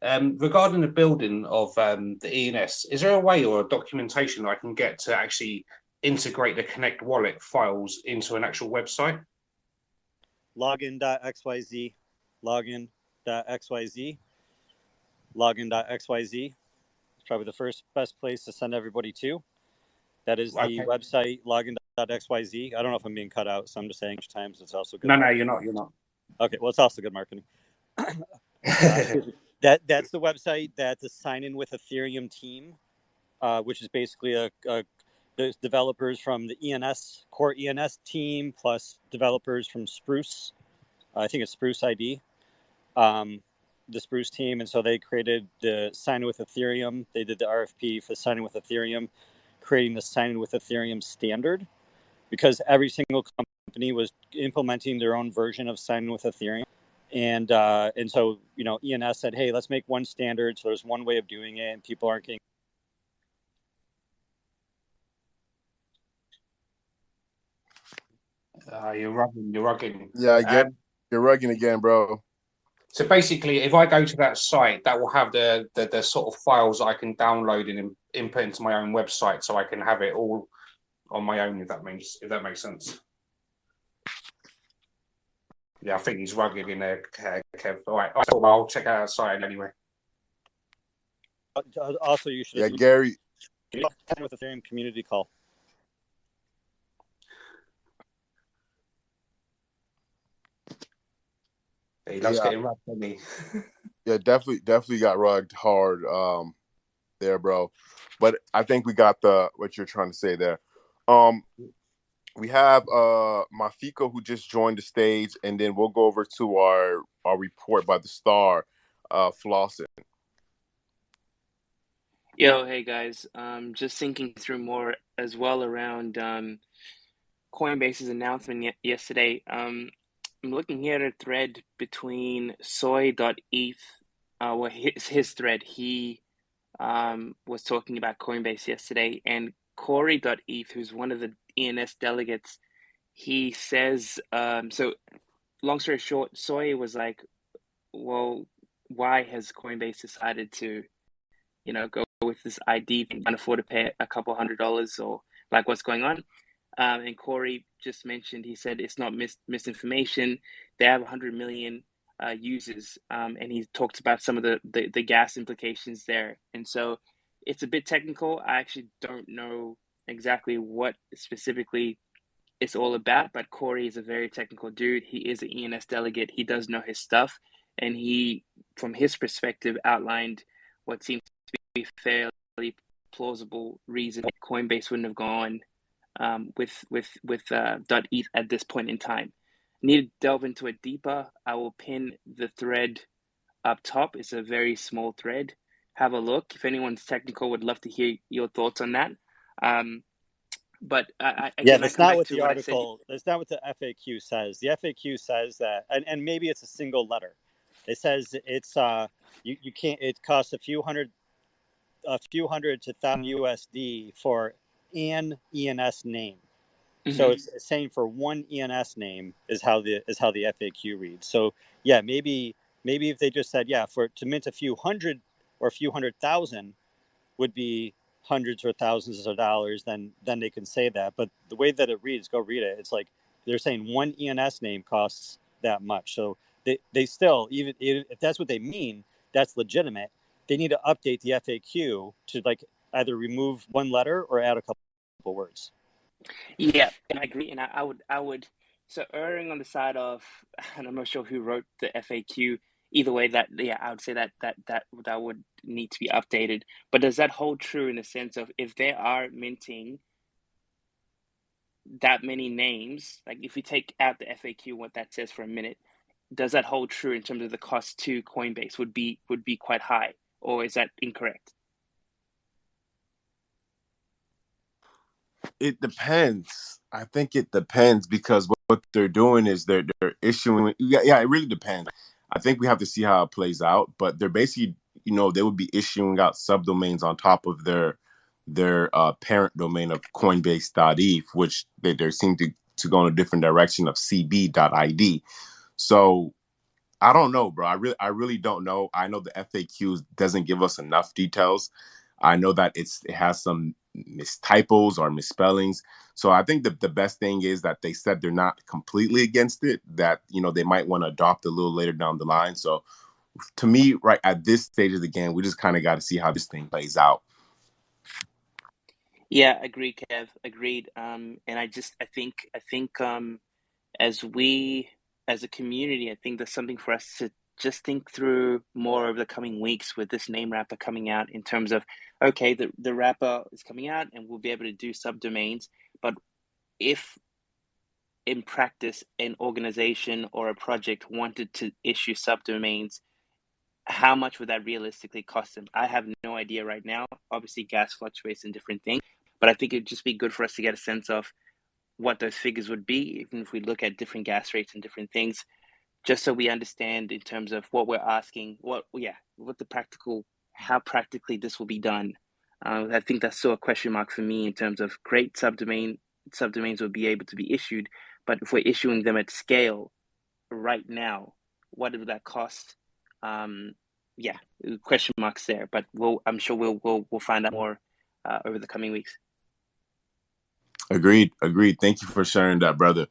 Regarding the building of the ENS, is there a way or a documentation I can get to actually integrate the Connect wallet files into an actual website? Login.xyz, login.xyz, login.xyz. It's probably the best place to send everybody to. That is the website, login.xyz. I don't know if I'm being cut out, so I'm just saying each time, so it's also good. No, you're not. Okay, well, it's also good marketing. That's the website that the Sign In with Ethereum team, which is basically there's developers from the ENS core ENS team plus developers from Spruce. I think it's Spruce ID, the Spruce team, and so they created the Sign In with Ethereum. They did the RFP for Sign In with Ethereum, creating the Sign In with Ethereum standard, because every single company was implementing their own version of signing with Ethereum. And so, ENS said, hey, let's make one standard. So there's one way of doing it, and people aren't getting. You're rugging. You're rugging. Yeah, I get you're rugging again, bro. So basically, if I go to that site, that will have the sort of files I can download and input into my own website, so I can have it all on my own. If that makes sense. Yeah, I think he's rugged in there, Kev. All right, I'll check out that site anyway. Also, you should. Yeah, Gary. With Ethereum community call. He loves getting rugged, doesn't he? Yeah, definitely got rugged hard there, bro. But I think we got what you're trying to say there. We have Mafico who just joined the stage, and then we'll go over to our report by the star, Flossin. Yo, hey guys. Just thinking through more as well around Coinbase's announcement yesterday. I'm looking here at a thread between soy.eth, well, his thread. He was talking about Coinbase yesterday, and Corey.eth, who's one of the ENS delegates, he says, so long story short, Soy was like, well, why has Coinbase decided to go with this ID thing, can't afford to pay a couple $100 or like what's going on. And Corey just mentioned, he said it's not misinformation. They have 100 million users, and he talked about some of the gas implications there. And so it's a bit technical. I actually don't know exactly what specifically it's all about, but Corey is a very technical dude. He is an ENS delegate. He does know his stuff, and he, from his perspective, outlined what seems to be fairly plausible reason Coinbase wouldn't have gone with .eth at this point in time. Need to delve into it deeper. I will pin the thread up top. It's a very small thread. Have a look. If anyone's technical, would love to hear your thoughts on that. But again, that's not what the article. That's not what the FAQ says. The FAQ says that, and maybe it's a single letter. It says it's you can't. It costs a few hundred to $1,000 USD for an ENS name. Mm-hmm. So it's saying for one ENS name is how the FAQ reads. So yeah, maybe if they just said to mint a few hundred or a few 100,000 would be hundreds or thousands of dollars, then they can say that. But the way that it reads, go read it. It's like they're saying one ENS name costs that much. So they still, even if that's what they mean, that's legitimate. They need to update the FAQ to like either remove one letter or add a couple words. Yeah, and I agree. And I would so erring on the side of, and I'm not sure who wrote the FAQ. Either way, I would say that would need to be updated. But does that hold true in the sense of if they are minting that many names, like if we take out the FAQ, what that says for a minute, does that hold true in terms of the cost to Coinbase would be quite high, or is that incorrect? It depends. I think it depends because what they're doing is they're issuing. Yeah, it really depends. I think we have to see how it plays out. But they're basically, they would be issuing out subdomains on top of their parent domain of Coinbase.eth, which they seem to go in a different direction of cb.id. So I don't know, bro. I really don't know. I know the FAQ doesn't give us enough details. I know that it has some typos or misspellings. So I think the best thing is that they said they're not completely against it, that, they might want to adopt a little later down the line. So to me, right at this stage of the game, we just kind of got to see how this thing plays out. Yeah, agreed, Kev. Agreed. And I think as a community, I think there's something for us to just think through more over the coming weeks with this name wrapper coming out in terms of, okay, the wrapper is coming out and we'll be able to do subdomains. But if in practice an organization or a project wanted to issue subdomains, how much would that realistically cost them? I have no idea right now. Obviously, gas fluctuates in different things, but I think it'd just be good for us to get a sense of what those figures would be, even if we look at different gas rates and different things, just so we understand in terms of what we're asking, how practically this will be done. I think that's still a question mark for me in terms of great subdomains will be able to be issued, but if we're issuing them at scale right now, what would that cost? Question marks there, but I'm sure we'll find out more over the coming weeks. Agreed. Thank you for sharing that, brother.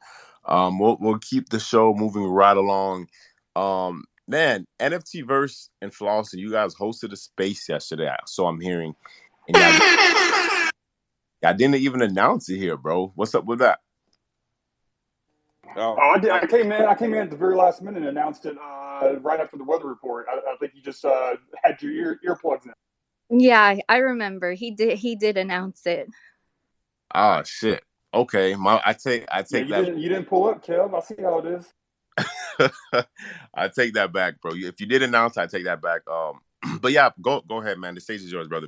We'll keep the show moving right along. Man, NFTverse and Flossin, you guys hosted a space yesterday, so I'm hearing, and I didn't even announce it here, bro. What's up with that? I did. I came in at the very last minute and announced it right after the weather report. I think you just had your earplugs in. Yeah, I remember. He did announce it. Ah, shit. Okay, I take that. You didn't pull up, Kev. I see how it is. I take that back, bro. If you did announce, I take that back. But yeah, go ahead, man. The stage is yours, brother.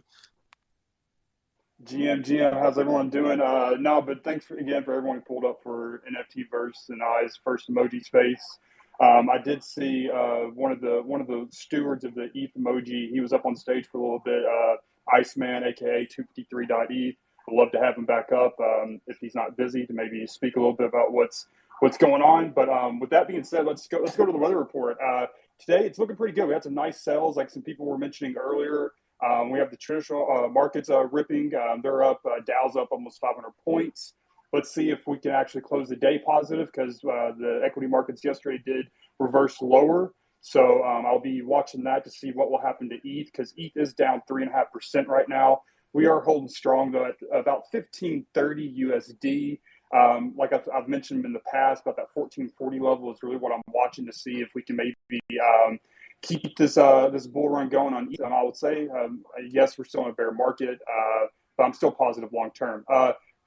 GM, how's everyone doing? But thanks again for everyone who pulled up for NFTverse and I's first emoji space. I did see one of the stewards of the ETH emoji. He was up on stage for a little bit. Iceman, aka 253.eth. I'd love to have him back up if he's not busy to maybe speak a little bit about what's going on. But with that being said, let's go to the weather report. Today it's looking pretty good. We had some nice sales, like some people were mentioning earlier. We have the traditional markets ripping. They're up. Dow's up almost 500 points. Let's see if we can actually close the day positive, because the equity markets yesterday did reverse lower. So I'll be watching that to see what will happen to ETH, because ETH is down 3.5% right now. We are holding strong though at about 1530 USD. Like I've mentioned in the past, about that 1440 level is really what I'm watching to see if we can maybe keep this bull run going on ETH. I would say yes, we're still in a bear market, but I'm still positive long term.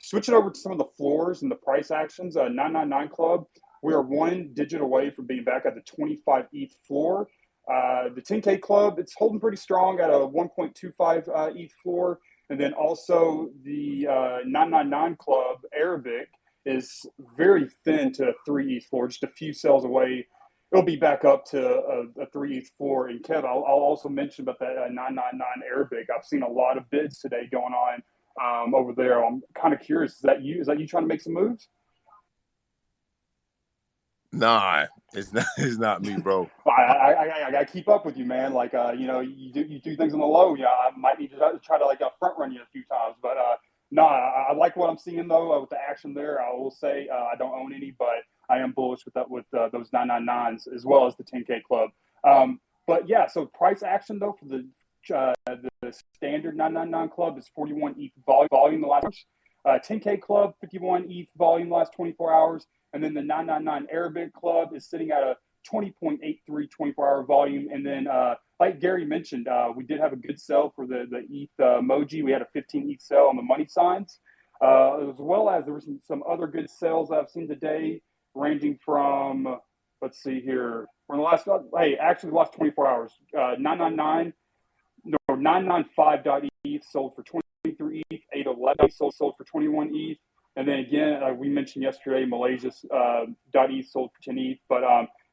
Switching over to some of the floors and the price actions, 999 Club, we are one digit away from being back at the 25 ETH floor. The 10K Club, it's holding pretty strong at a 1.25 ETH floor. And then also the 999 Club Arabic is very thin to a 3 ETH floor, just a few cells away. It'll be back up to a 3 ETH floor. And Kev, I'll also mention about that 999 Arabic. I've seen a lot of bids today going on over there. I'm kind of curious. Is that you trying to make some moves? Nah, it's not me, bro. I keep up with you, man. Like, you do things on the low. Yeah, I might need to try to front run you a few times, but I like what I'm seeing though with the action there. I will say I don't own any, but I am bullish with those 999s as well as the 10K Club. But yeah, so price action though for the standard 999 Club is 41 ETH volume the last 10K Club 51 ETH volume the last 24 hours. And then the 999 Arabic Club is sitting at a 20.83 24-hour volume. And then, like Gary mentioned, we did have a good sell for the ETH emoji. We had a 15 ETH sell on the money signs, as well as there were some other good sales I've seen today, ranging from, let's see here, for the last 24 hours, 995.eth sold for 23 ETH, 811 sold for 21 ETH. And then again, we mentioned yesterday, Malaysia's .eth sold for 10 ETH. But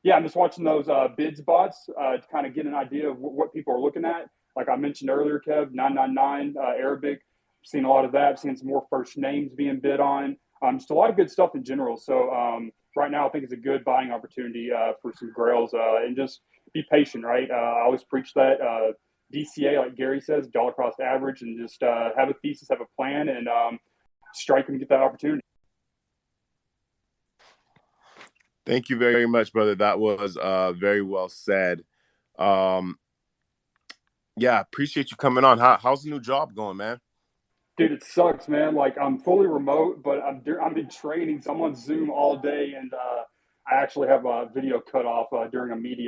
yeah, I'm just watching those bids bots to kind of get an idea of what people are looking at. Like I mentioned earlier, Kev, 999 Arabic. I've seen a lot of that. I've seen some more first names being bid on. Just a lot of good stuff in general. So right now, I think it's a good buying opportunity for some grails, and just be patient, right? I always preach that DCA, like Gary says, dollar cost average, and just have a thesis, have a plan, and strike and get that opportunity. Thank you very much, brother. That was very well said. Yeah, appreciate you coming on. How's the new job going, man? Dude, it sucks, man. Like I'm fully remote, but I'm in training. So I'm on Zoom all day, and I actually have a video cut off during a meeting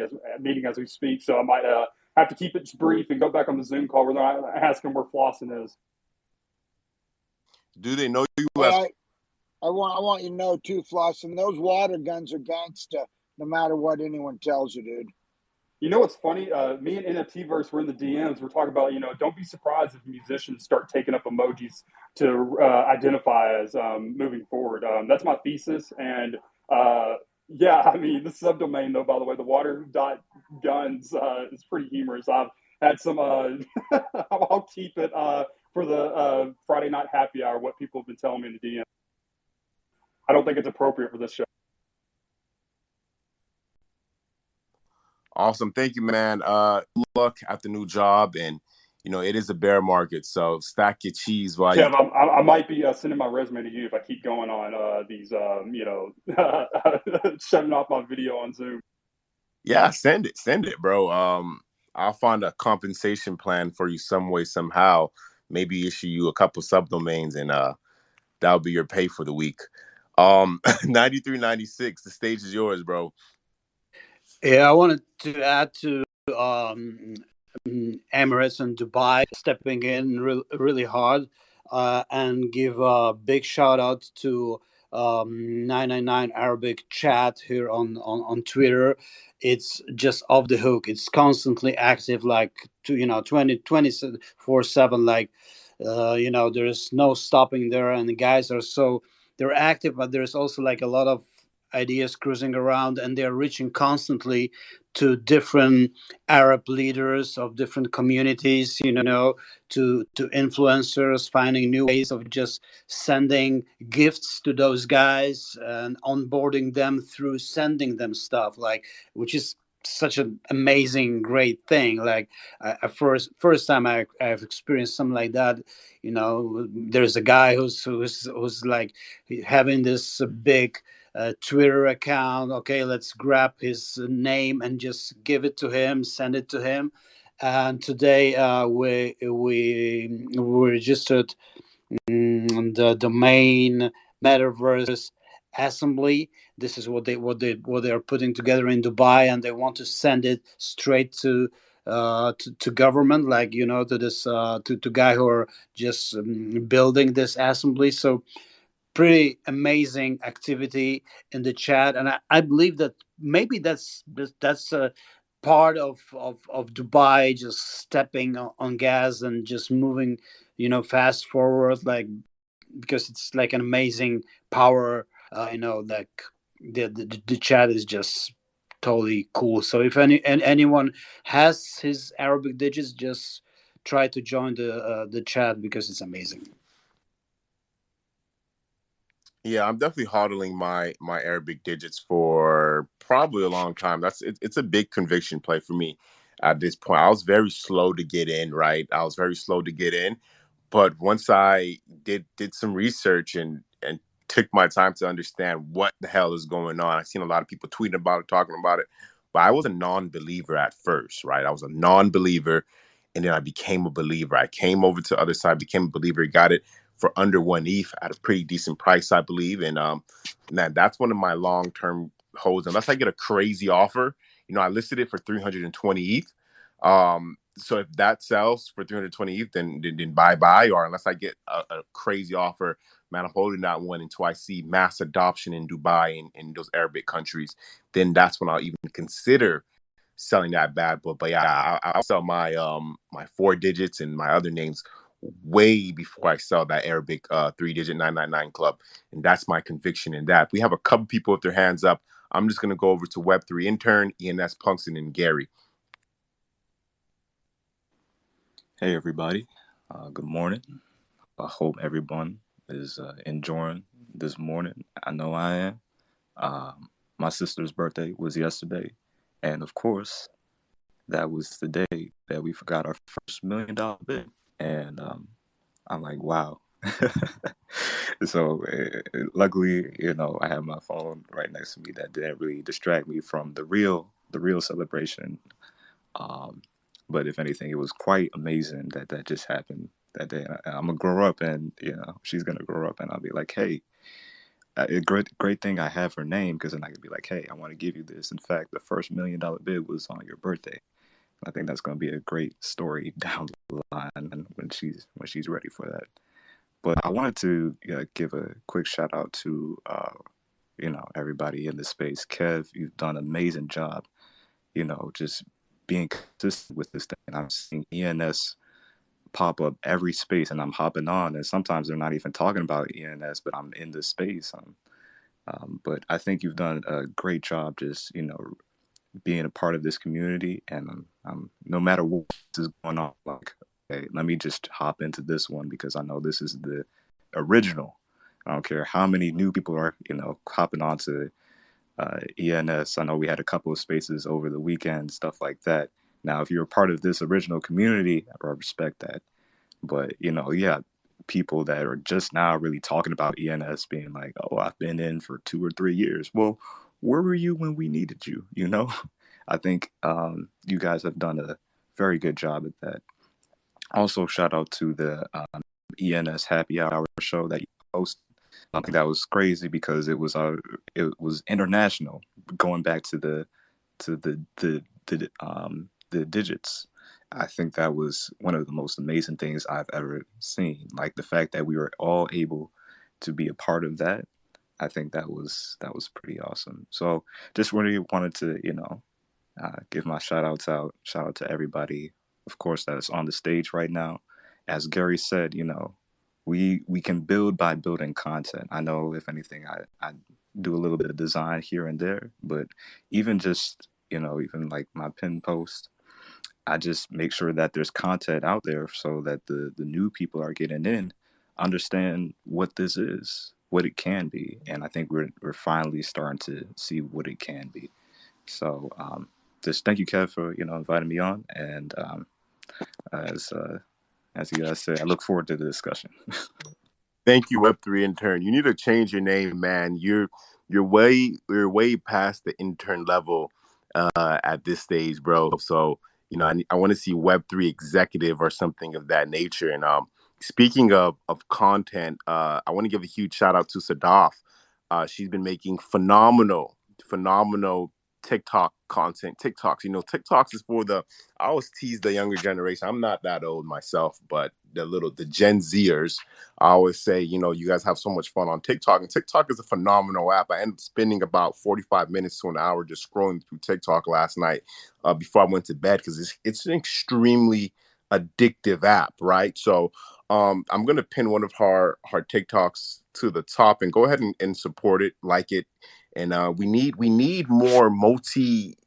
as we speak. So I might have to keep it brief and go back on the Zoom call where I ask them where Flossin is. Do they know you as? I want you to know too, Flossin, those water guns are gangsta, no matter what anyone tells you, dude. You know what's funny? Me and NFTverse were in the DMs. We're talking about, don't be surprised if musicians start taking up emojis to identify as moving forward. That's my thesis. And yeah, I mean, the subdomain, though, by the way, the water.guns is pretty humorous. I've had some, I'll keep it for the Friday night happy hour, what people have been telling me in the DM. I don't think it's appropriate for this show. Awesome. Thank you, man. Luck at the new job. And, it is a bear market. So stack your cheese while you. Kev, I might be sending my resume to you if I keep going on these, shutting off my video on Zoom. Yeah, send it, bro. I'll find a compensation plan for you some way, somehow. Maybe issue you a couple subdomains, and that'll be your pay for the week. 9396, the stage is yours, bro. Yeah, I wanted to add to Emirates and Dubai stepping in really hard, and give a big shout out to 999 Arabic chat here on Twitter. It's just off the hook. It's constantly active, like 24/7. Like there's no stopping there, and the guys are they're active, but there's also like a lot of ideas cruising around, and they're reaching constantly to different Arab leaders of different communities, to influencers, finding new ways of just sending gifts to those guys and onboarding them through sending them stuff, like, which is such an amazing, great thing. Like, first time I've experienced something like that. There's a guy who's like having this big Twitter account. Okay, let's grab his name and just give it to him, send it to him. And today we registered the domain metaverse assembly. This is what they are putting together in Dubai, and they want to send it straight to government, like, to this to guy who are just building this assembly. So pretty amazing activity in the chat, and I believe that maybe that's a part of Dubai just stepping on gas and just moving fast forward, like, because it's like an amazing power. Like the chat is just totally cool. So if anyone has his Arabic digits, just try to join the chat, because it's amazing. Yeah, I'm definitely hodling my Arabic digits for probably a long time. It's a big conviction play for me at this point. I was very slow to get in, right? I was very slow to get in, but once I did some research and took my time to understand what the hell is going on, I've seen a lot of people tweeting about it, talking about it, but I was a non-believer at first, right? I was a non-believer, and then I became a believer. I came over to the other side, became a believer, got it for under 1 ETH at a pretty decent price, I believe. And that's one of my long-term holds. Unless I get a crazy offer, I listed it for 320 ETH. So if that sells for 320 ETH, then bye. Or unless I get a crazy offer, man, I'm holding that one until I see mass adoption in Dubai and in those Arabic countries. Then that's when I'll even consider selling that bad boy. But yeah, I'll sell my my 4 digits and my other names way before I sell that Arabic 3-digit 999 club. And that's my conviction in that. We have a couple people with their hands up. I'm just going to go over to Web3 intern, ENSpunks, and Gary. Hey, everybody. Good morning. I hope everyone is enjoying this morning. I know I am. My sister's birthday was yesterday. And of course, that was the day that we forgot our first $1 million bid. And I'm like, wow. So luckily, I have my phone right next to me. That didn't really distract me from the real celebration. But if anything, it was quite amazing that just happened that day. I'm gonna grow up, and she's gonna grow up, and I'll be like, hey, a great thing I have her name, because then I could be like, hey, I want to give you this. In fact, the first $1 million bid was on your birthday. I think that's gonna be a great story down the line when she's ready for that. But I wanted to give a quick shout out to everybody in the space. Kev, you've done an amazing job. Just being consistent with this thing. And I'm seeing ENS pop up every space, and I'm hopping on, and sometimes they're not even talking about ENS, but I'm in this space. But I think you've done a great job just, being a part of this community, and no matter what is going on, like, okay, let me just hop into this one because I know this is the original. I don't care how many new people are, hopping onto ENS. I know we had a couple of spaces over the weekend, stuff like that. Now, if you're a part of this original community, I respect that. But, yeah, people that are just now really talking about ENS being like, oh, I've been in for 2 or 3 years. Well, where were you when we needed you? I think you guys have done a very good job at that. Also, shout out to the ENS Happy Hour show that you hosted. I think that was crazy because it was international, going back to the digits. I think that was one of the most amazing things I've ever seen. Like the fact that we were all able to be a part of that. I think that was pretty awesome. So just really wanted to, give my shout out to everybody, of course, that is on the stage right now. As Gary said, we can build by building content. I know, if anything, I do a little bit of design here and there, but even just, even like my pin post, I just make sure that there's content out there so that the new people are getting in, understand what this is, what it can be. And I think we're finally starting to see what it can be. So just thank you, Kev, for inviting me on. And as you guys say, I look forward to the discussion. Thank you, Web3 intern. You need to change your name, man. You're way past the intern level at this stage, bro. So I want to see Web3 executive or something of that nature. And speaking of content, I want to give a huge shout out to Sadaf. She's been making phenomenal TikTok content. TikToks, TikToks is for I always tease the younger generation. I'm not that old myself, but the Gen Zers, I always say, you guys have so much fun on TikTok, and TikTok is a phenomenal app. I ended up spending about 45 minutes to an hour just scrolling through TikTok last night before I went to bed, because it's an extremely addictive app, right? So I'm going to pin one of her TikToks to the top, and go ahead and support it, like it. And we need more multi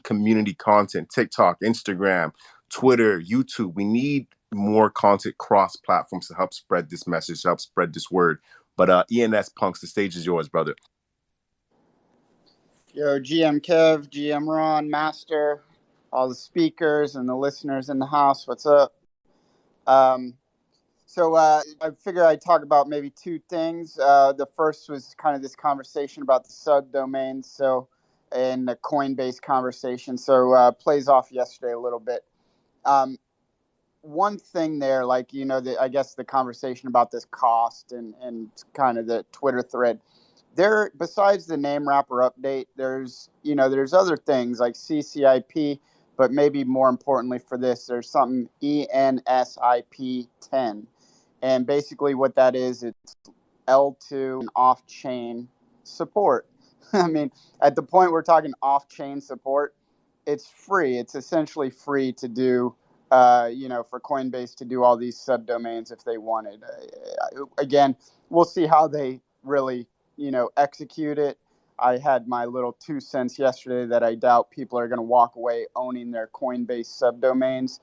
community content. TikTok, Instagram, Twitter, YouTube. We need more content cross platforms to help spread this message, to help spread this word. But ENS Punks, the stage is yours, brother. Yo, GM Kev, GM Ron, Master, all the speakers and the listeners in the house. What's up? So I figured I'd talk about maybe two things. The first was kind of this conversation about the subdomains, and the Coinbase conversation. So plays off yesterday a little bit. One thing there, like, I guess the conversation about this cost and kind of the Twitter thread. There, besides the name wrapper update, there's other things like CCIP, but maybe more importantly for this, there's something ENSIP 10. And basically what that is, it's L2 and off-chain support. I mean, at the point we're talking off-chain support, it's free. It's essentially free to do, for Coinbase to do all these subdomains if they wanted. Again, we'll see how they really, execute it. I had my little 2 cents yesterday that I doubt people are going to walk away owning their Coinbase subdomains.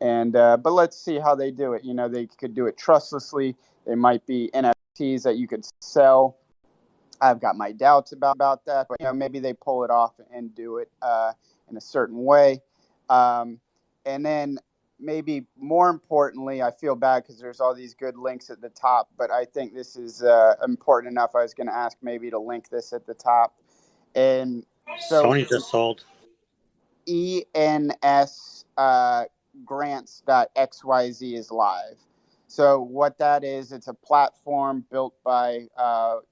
And but let's see how they do it. They could do it trustlessly. They might be NFTs that you could sell. I've got my doubts about that, but maybe they pull it off and do it in a certain way. And then maybe more importantly, I feel bad because there's all these good links at the top, but I think this is important enough. I was going to ask maybe to link this at the top. And so Sony just sold. ENS grants.xyz is live. So what that is, it's a platform built by,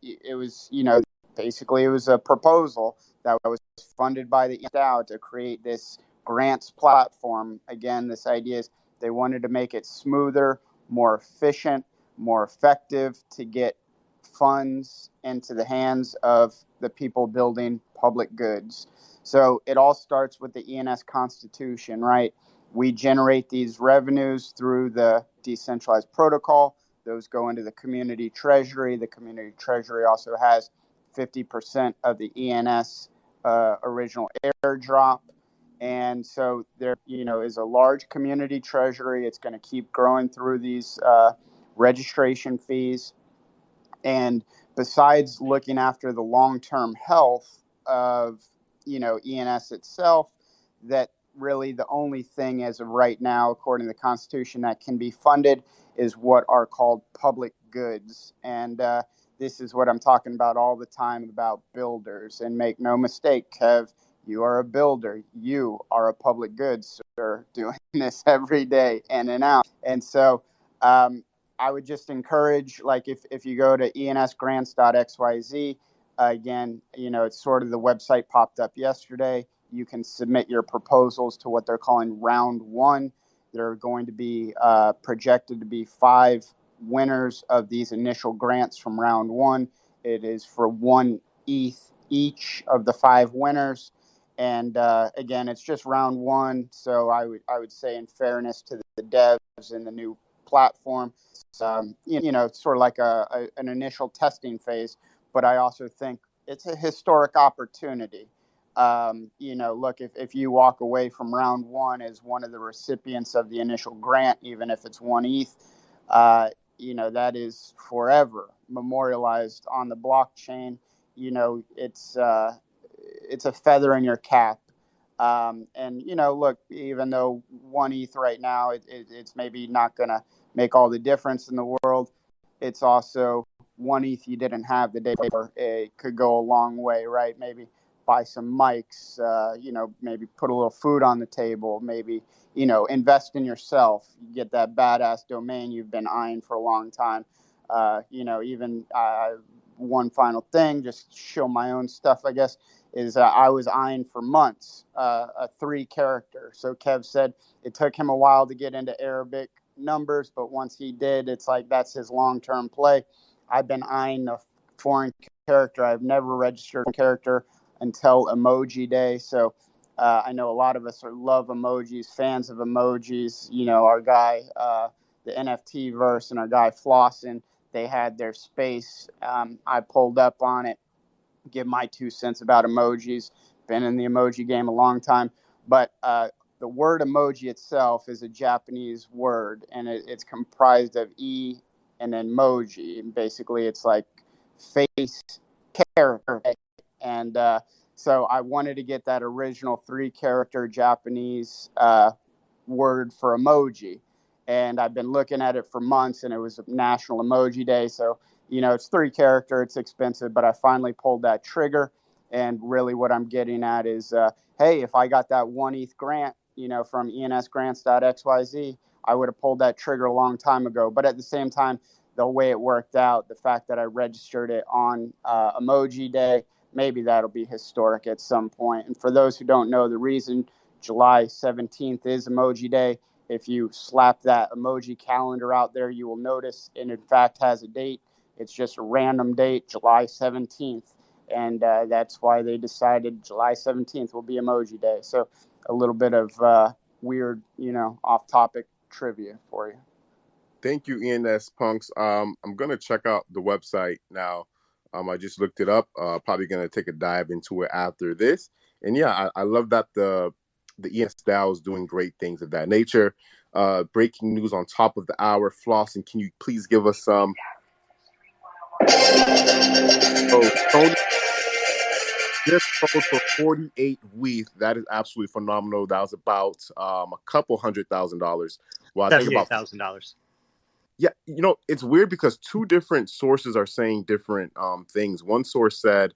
it was a proposal that was funded by the DAO to create this grants platform. Again, this idea is they wanted to make it smoother, more efficient, more effective to get funds into the hands of the people building public goods. So it all starts with the ENS Constitution, right? We generate these revenues through the decentralized protocol. Those go into the community treasury. The community treasury also has 50% of the ENS original airdrop. And so there, is a large community treasury. It's going to keep growing through these registration fees. And besides looking after the long-term health of, ENS itself, that really the only thing as of right now, according to the Constitution, that can be funded is what are called public goods. And this is what I'm talking about all the time about builders. And make no mistake, Kev, you are a builder. You are a public goods, sir, doing this every day in and out. And so I would just encourage, like, if you go to ENSgrants.xyz, again, it's sort of the website popped up yesterday. You can submit your proposals to what they're calling round one. There are going to be projected to be 5 winners of these initial grants from round one. It is for 1 ETH each of the 5 winners. And again, it's just round one. So I would say, in fairness to the devs in the new platform, it's sort of like an initial testing phase. But I also think it's a historic opportunity. Look, if you walk away from round one as one of the recipients of the initial grant, even if it's 1 ETH, that is forever memorialized on the blockchain. It's a feather in your cap. And look, even though 1 ETH right now, it's maybe not going to make all the difference in the world, it's also 1 ETH you didn't have the day before. It could go a long way, right? Maybe buy some mics, maybe put a little food on the table, maybe, invest in yourself, get that badass domain you've been eyeing for a long time. Even one final thing, just show my own stuff, I guess, is I was eyeing for months a 3 character. So Kev said it took him a while to get into Arabic numbers, but once he did, it's like that's his long-term play. I've been eyeing a foreign character. I've never registered a character until Emoji Day. So I know a lot of us love emojis, fans of emojis. Our guy, the NFTverse, and our guy Flossin, they had their space. I pulled up on it, give my 2 cents about emojis. Been in the emoji game a long time. But the word emoji itself is a Japanese word, and it's comprised of E and then moji. And basically, it's like face character. And so I wanted to get that original 3-character Japanese word for emoji. And I've been looking at it for months, and it was National Emoji Day. So, it's 3-character, it's expensive, but I finally pulled that trigger. And really what I'm getting at is, hey, if I got that 1 ETH grant, from ENSgrants.xyz, I would have pulled that trigger a long time ago. But at the same time, the way it worked out, the fact that I registered it on Emoji Day, maybe that'll be historic at some point. And for those who don't know, the reason July 17th is Emoji Day, if you slap that emoji calendar out there, you will notice it in fact has a date. It's just a random date, July 17th. And that's why they decided July 17th will be Emoji Day. So a little bit of weird, off-topic trivia for you. Thank you, ENSpunks. I'm going to check out the website now. I just looked it up. Probably going to take a dive into it after this. And yeah, I love that the ENS DAO is doing great things of that nature. Breaking news on top of the hour. Flossing, can you please give us some? Oh, Tony just sold for 48 WETH. That is absolutely phenomenal. That was about a couple $100,000. Well, I think about $78,000. Yeah, it's weird because 2 different sources are saying different things. One source said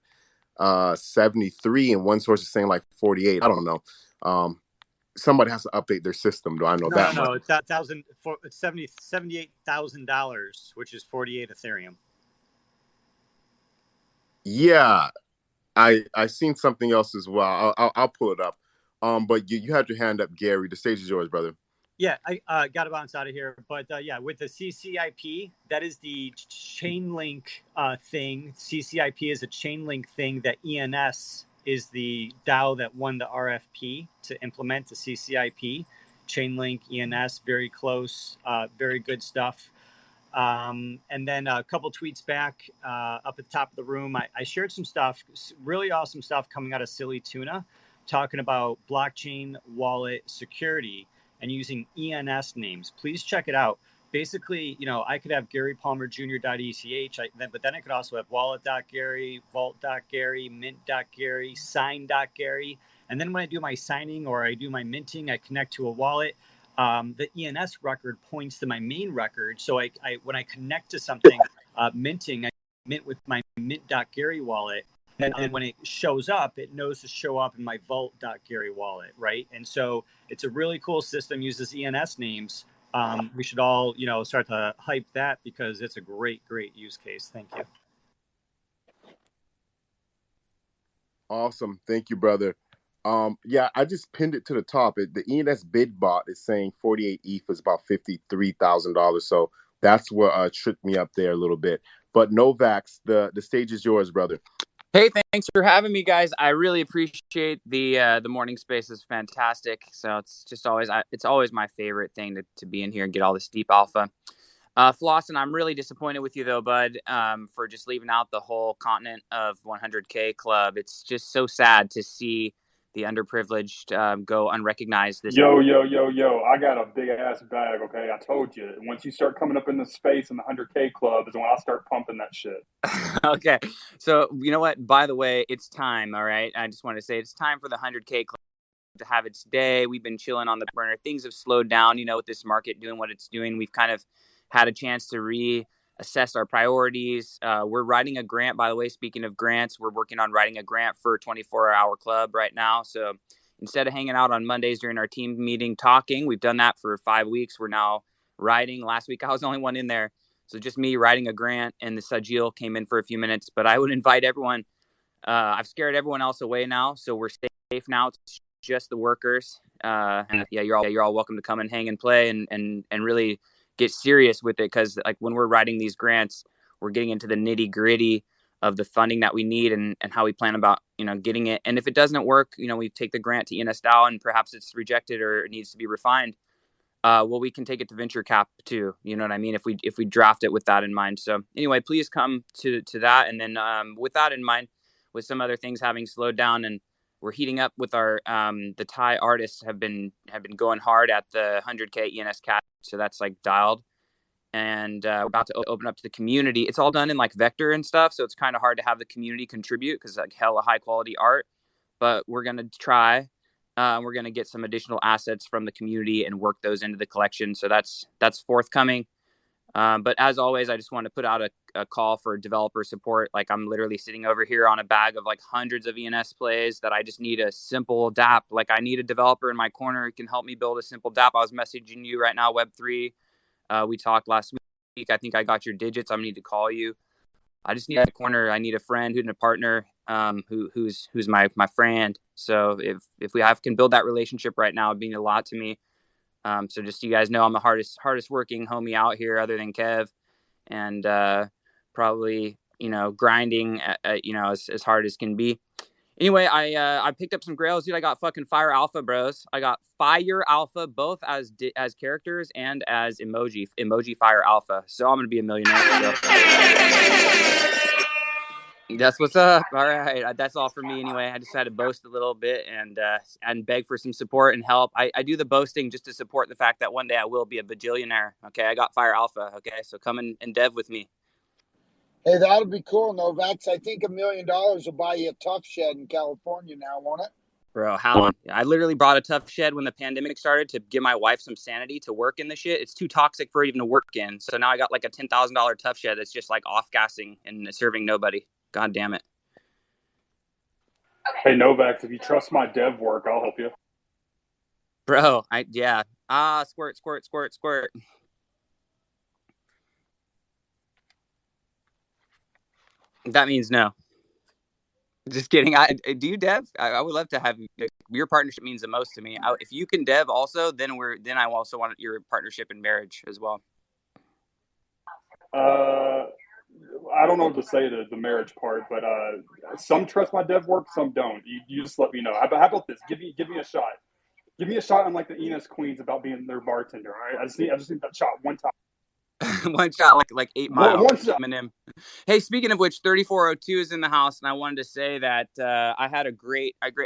73, and one source is saying like 48. I don't know. Somebody has to update their system. Do I know that much? No, it's $78,000, which is 48 Ethereum. Yeah, I seen something else as well. I'll pull it up. But you had your hand up, Gary. The stage is yours, brother. Yeah, I got to bounce out of here. But yeah, with the CCIP, that is the chain link thing. CCIP is a chain link thing that ENS is the DAO that won the RFP to implement the CCIP. Chain link, ENS, very close, very good stuff. And then a couple tweets back up at the top of the room, I shared some stuff, really awesome stuff coming out of Silly Tuna, talking about blockchain wallet security and using ENS names. Please check it out. Basically, I could have GaryPalmerJr.eth, but then I could also have wallet.gary, vault.gary, mint.gary, sign.gary. And then when I do my signing or I do my minting, I connect to a wallet. The ENS record points to my main record. So I when I connect to something, minting, I mint with my mint.gary wallet. And when it shows up, it knows to show up in my vault.gary wallet, right? And so it's a really cool system, uses ENS names. We should all, start to hype that because it's a great, great use case. Thank you. Awesome. Thank you, brother. Yeah, I just pinned it to the top. The ENS bid bot is saying 48 ETH is about $53,000. So that's what tricked me up there a little bit. But Novax, the stage is yours, brother. Hey, thanks for having me, guys. I really appreciate the morning space is fantastic. So it's just always my favorite thing to be in here and get all this deep alpha. Flossin, I'm really disappointed with you though, bud, for just leaving out the whole continent of 100K club. It's just so sad to see the underprivileged go unrecognized. Yo, I got a big ass bag, okay? I told you. Once you start coming up in the space in the 100K club is when I'll start pumping that shit. Okay. So, you know what? By the way, it's time, all right? I just want to say it's time for the 100K club to have its day. We've been chilling on the burner. Things have slowed down, with this market doing what it's doing. We've kind of had a chance to reassess our priorities. We're writing a grant, by the way. Speaking of grants, we're working on writing a grant for a 24-hour club right now. So instead of hanging out on Mondays during our team meeting talking, we've done that for 5 weeks. We're now writing. Last week, I was the only one in there. So just me writing a grant, and the Sajil came in for a few minutes. But I would invite everyone. I've scared everyone else away now, so we're safe now. It's just the workers. And yeah, you're all welcome to come and hang and play and really get serious with it, because like when we're writing these grants, we're getting into the nitty gritty of the funding that we need and how we plan about getting it. And if it doesn't work, we take the grant to ENS DAO and perhaps it's rejected or it needs to be refined. Well, we can take it to venture cap too. You know what I mean? If we draft it with that in mind. So anyway, please come to that. And then with that in mind, with some other things having slowed down and we're heating up with our the Thai artists have been going hard at the 100K ENS cap. So that's like dialed. And we're about to open up to the community. It's all done in like vector and stuff. So it's kind of hard to have the community contribute because like hella high quality art. But we're going to try. We're going to get some additional assets from the community and work those into the collection. So that's forthcoming. But as always, I just want to put out a call for developer support. Like I'm literally sitting over here on a bag of like hundreds of ENS plays that I just need a simple DApp. Like I need a developer in my corner who can help me build a simple DApp. I was messaging you right now, Web3. We talked last week. I think I got your digits. I'm going to need to call you. I just need a corner. I need a friend who's a partner, who's my friend. So if we can build that relationship right now, it'd mean a lot to me. So just so you guys know, I'm the hardest working homie out here other than Kev, and probably grinding as hard as can be. Anyway, I picked up some grails, dude. I got fucking Fire Alpha, bros. I got Fire Alpha, both as characters and as emoji Fire Alpha. So I'm gonna be a millionaire. So. That's what's up. All right, that's all for me anyway. I just had to boast a little bit and beg for some support and help. I do the boasting just to support the fact that one day I will be a bajillionaire. Okay, I got Fire Alpha. Okay, so come and dev with me. Hey, that'll be cool, Novax. I think $1 million will buy you a tough shed in California now, won't it? Bro, how? I literally brought a tough shed when the pandemic started to give my wife some sanity to work in the shit. It's too toxic for her even to work in. So now I got like a $10,000 tough shed that's just like off gassing and serving nobody. God damn it. Hey, Novax, if you trust my dev work, I'll help you. Bro, yeah. Squirt. That means no. Just kidding. Do you dev? I would love to have you. Your partnership means the most to me. If you can dev also, then I also want your partnership in marriage as well. I don't know what to say to the marriage part, but some trust my dev work, some don't. You just let me know. How about this? Give me a shot. Give me a shot on like the Enos Queens about being their bartender. All right, I just need that shot one time. One shot, like 8 Mile. One shot. Hey, speaking of which, 3402 is in the house, and I wanted to say that I had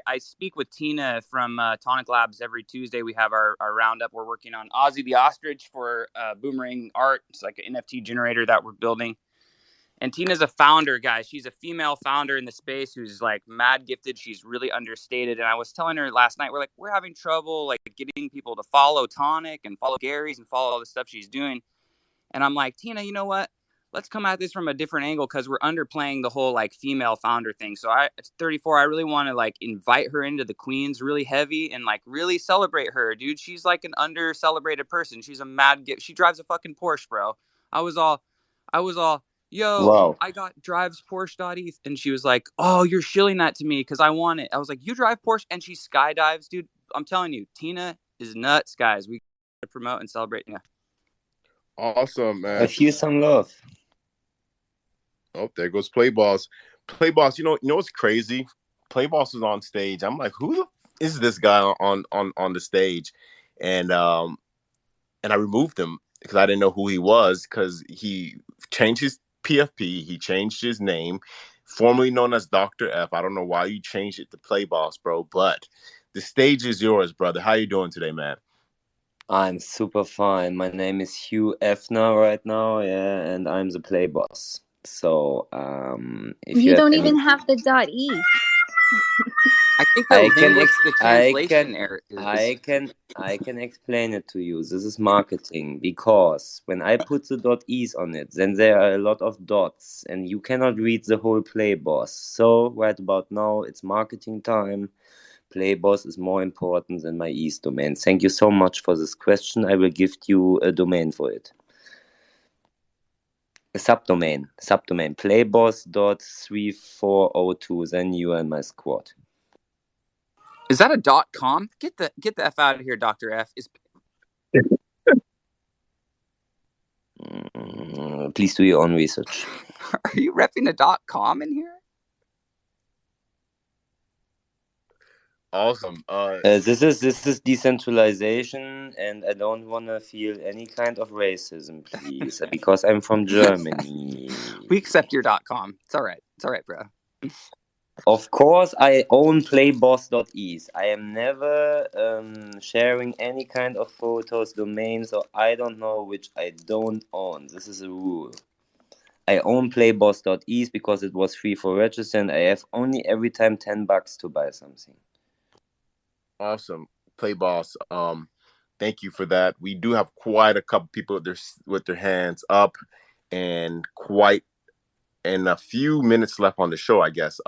I speak with Tina from Tonic Labs every Tuesday. We have our roundup. We're working on Ozzy the Ostrich for Boomerang Art. It's like an NFT generator that we're building. And Tina's a founder, guys. She's a female founder in the space who's like mad gifted. She's really understated. And I was telling her last night, we're having trouble like getting people to follow Tonic and follow Gary's and follow all the stuff she's doing. And I'm like, Tina, you know what? Let's come at this from a different angle because we're underplaying the whole like female founder thing. So it's 34. I really want to like invite her into the Queens really heavy and like really celebrate her, dude. She's like an under celebrated person. She's a mad gift. She drives a fucking Porsche, bro. I was all, yo, Wow. I got drives Porsche.eth. And she was like, oh, you're shilling that to me because I want it. I was like, you drive Porsche? And she skydives, dude. I'm telling you, Tina is nuts, guys. We got to promote and celebrate. Yeah. Awesome, man. I feel some love. Oh, there goes Playboss. Playboss, you know what's crazy? Playboss was on stage. I'm like, who is this guy on the stage? And I removed him because I didn't know who he was because he changed his PFP. He changed his name, formerly known as Dr-F. I don't know why you changed it to Playboss, bro, but the stage is yours, brother. How you doing today, man? I'm super fine. My name is Hugh Efner right now, yeah, and I'm the play boss. So, if you don't even have the .e. I think the translation error is... I can explain it to you. This is marketing because when I put the .e's on it, then there are a lot of dots, and you cannot read the whole play boss. So right about now, it's marketing time. Playboss is more important than my East domain. Thank you so much for this question. I will give you a domain for it. A subdomain. Playboss.3402. Then you and my squad. Is that a .com? Get the F out of here, Dr.F. Please do your own research. Are you repping a .com in here? Awesome. This is decentralization, and I don't want to feel any kind of racism, please, because I'm from Germany. We accept your .com. It's all right. It's all right, bro. Of course, I own playboss.eth. I am never sharing any kind of photos, domains, or I don't know which I don't own. This is a rule. I own playboss.eth because it was free for register, and I have only every time $10 to buy something. Awesome. Playboss. Thank you for that. We do have quite a couple people with their hands up and a few minutes left on the show, I guess.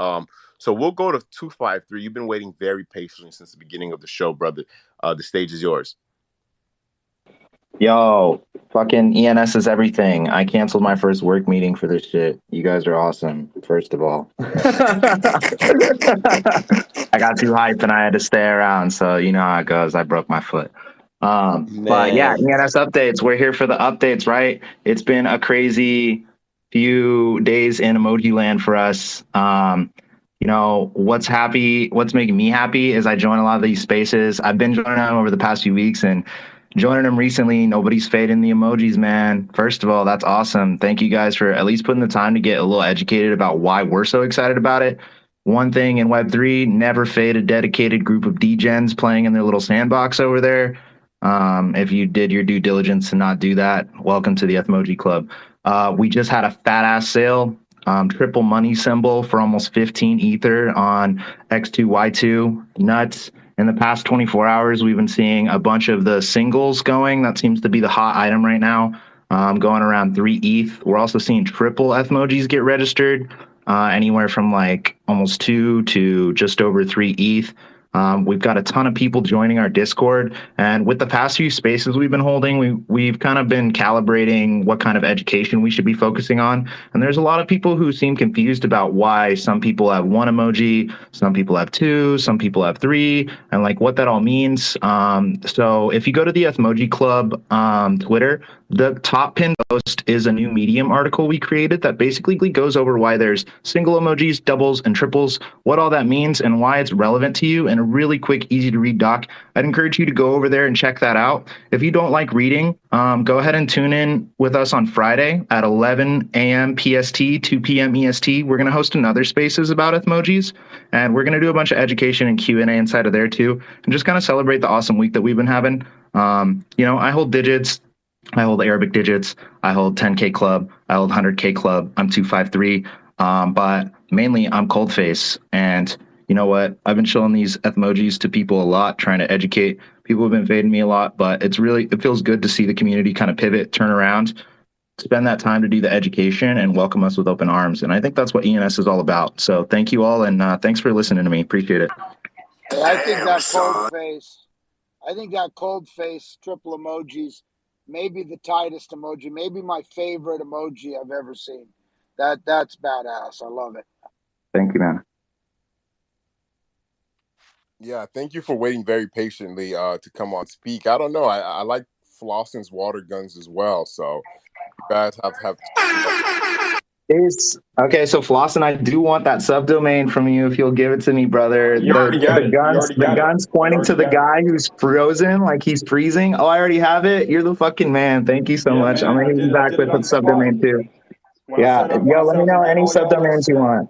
So we'll go to 253. You've been waiting very patiently since the beginning of the show, brother. The stage is yours. Yo, fucking ENS is everything. I canceled my first work meeting for this shit. You guys are awesome, first of all. I got too hyped and I had to stay around, so you know how it goes. I broke my foot. But yeah, ENS updates. We're here for the updates, right? It's been a crazy few days in emoji land for us. You know, what's making me happy is I join a lot of these spaces. I've been joining them over the past few weeks, and joining them recently, nobody's fading the emojis, man. First of all, that's awesome. Thank you guys for at least putting the time to get a little educated about why we're so excited about it. One thing in Web3, never fade a dedicated group of degens playing in their little sandbox over there. If you did your due diligence to not do that, welcome to the Ethmoji Club. We just had a fat ass sale, triple money symbol for almost 15 Ether on X2Y2. Nuts. In the past 24 hours, we've been seeing a bunch of the singles going. That seems to be the hot item right now, going around 3 ETH. We're also seeing triple Ethmojis get registered, anywhere from like almost 2 to just over 3 ETH. We've got a ton of people joining our Discord, and with the past few spaces we've been holding, we've kind of been calibrating what kind of education we should be focusing on. And there's a lot of people who seem confused about why some people have one emoji, some people have two, some people have three, and like what that all means. So if you go to the Ethmoji Club Twitter, the top pinned post is a new Medium article we created that basically goes over why there's single emojis, doubles, and triples, what all that means, and why it's relevant to you in a really quick, easy to read doc. I'd encourage you to go over there and check that out. If you don't like reading, go ahead and tune in with us on Friday at 11 a.m. PST, 2 p.m. EST. We're going to host another Spaces about Ethmojis, and we're going to do a bunch of education and Q&A inside of there too, and just kind of celebrate the awesome week that we've been having. I hold digits. I hold Arabic digits. I hold 10K club. I hold 100K club. I'm 253. But mainly I'm Coldface. And you know what? I've been showing these Ethmojis to people a lot, trying to educate. People have been fading me a lot, but it feels good to see the community kind of pivot, turn around, spend that time to do the education and welcome us with open arms. And I think that's what ENS is all about. So thank you all. And thanks for listening to me. Appreciate it. Hey, I think that cold face triple emojis, maybe the tightest emoji, maybe my favorite emoji I've ever seen. That's badass. I love it. Thank you, man. Yeah, thank you for waiting very patiently to come on speak. I don't know. I like Flossin's water guns as well. So you guys have Okay, so Flossin, I do want that subdomain from you if you'll give it to me, brother. You already got it. The gun's pointing to the guy who's frozen, like he's freezing. Oh, I already have it. You're the fucking man. Thank you so much. man, I'm gonna hit you I back did with it the on the spot. subdomain too. When Yeah, I let set me up to know give any all y'all subdomains you want.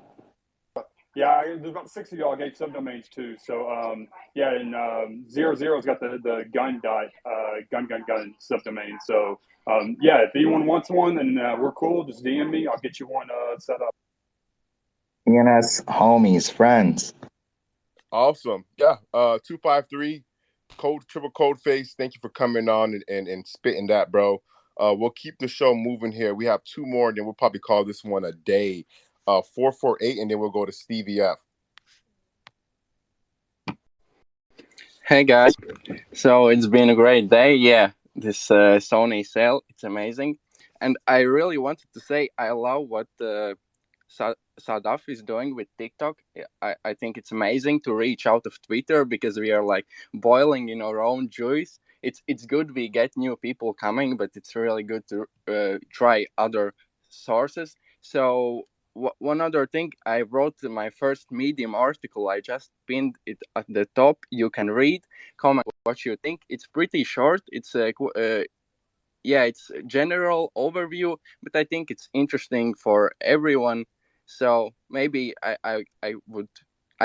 Yeah, there's about 6 of y'all gave subdomains too. So and 00's got the gun subdomain. So if anyone wants one and we're cool, just DM me. I'll get you one set up. ENS homies, friends. awesome. Yeah, 253 triple code face. Thank you for coming on and spitting that, bro. We'll keep the show moving here. We have two more, and then we'll probably call this one a day. 448, and then we'll go to StevieF. Hey guys, so it's been a great day. Yeah, this Sony sale, it's amazing, and I really wanted to say I love what Sadaf is doing with TikTok. I think it's amazing to reach out of Twitter because we are like boiling in our own juice. It's good we get new people coming, but it's really good to try other sources. So one other thing, I wrote my first Medium article. I just pinned it at the top. You can read, comment what you think. It's pretty short. It's it's a general overview, but I think it's interesting for everyone. So maybe I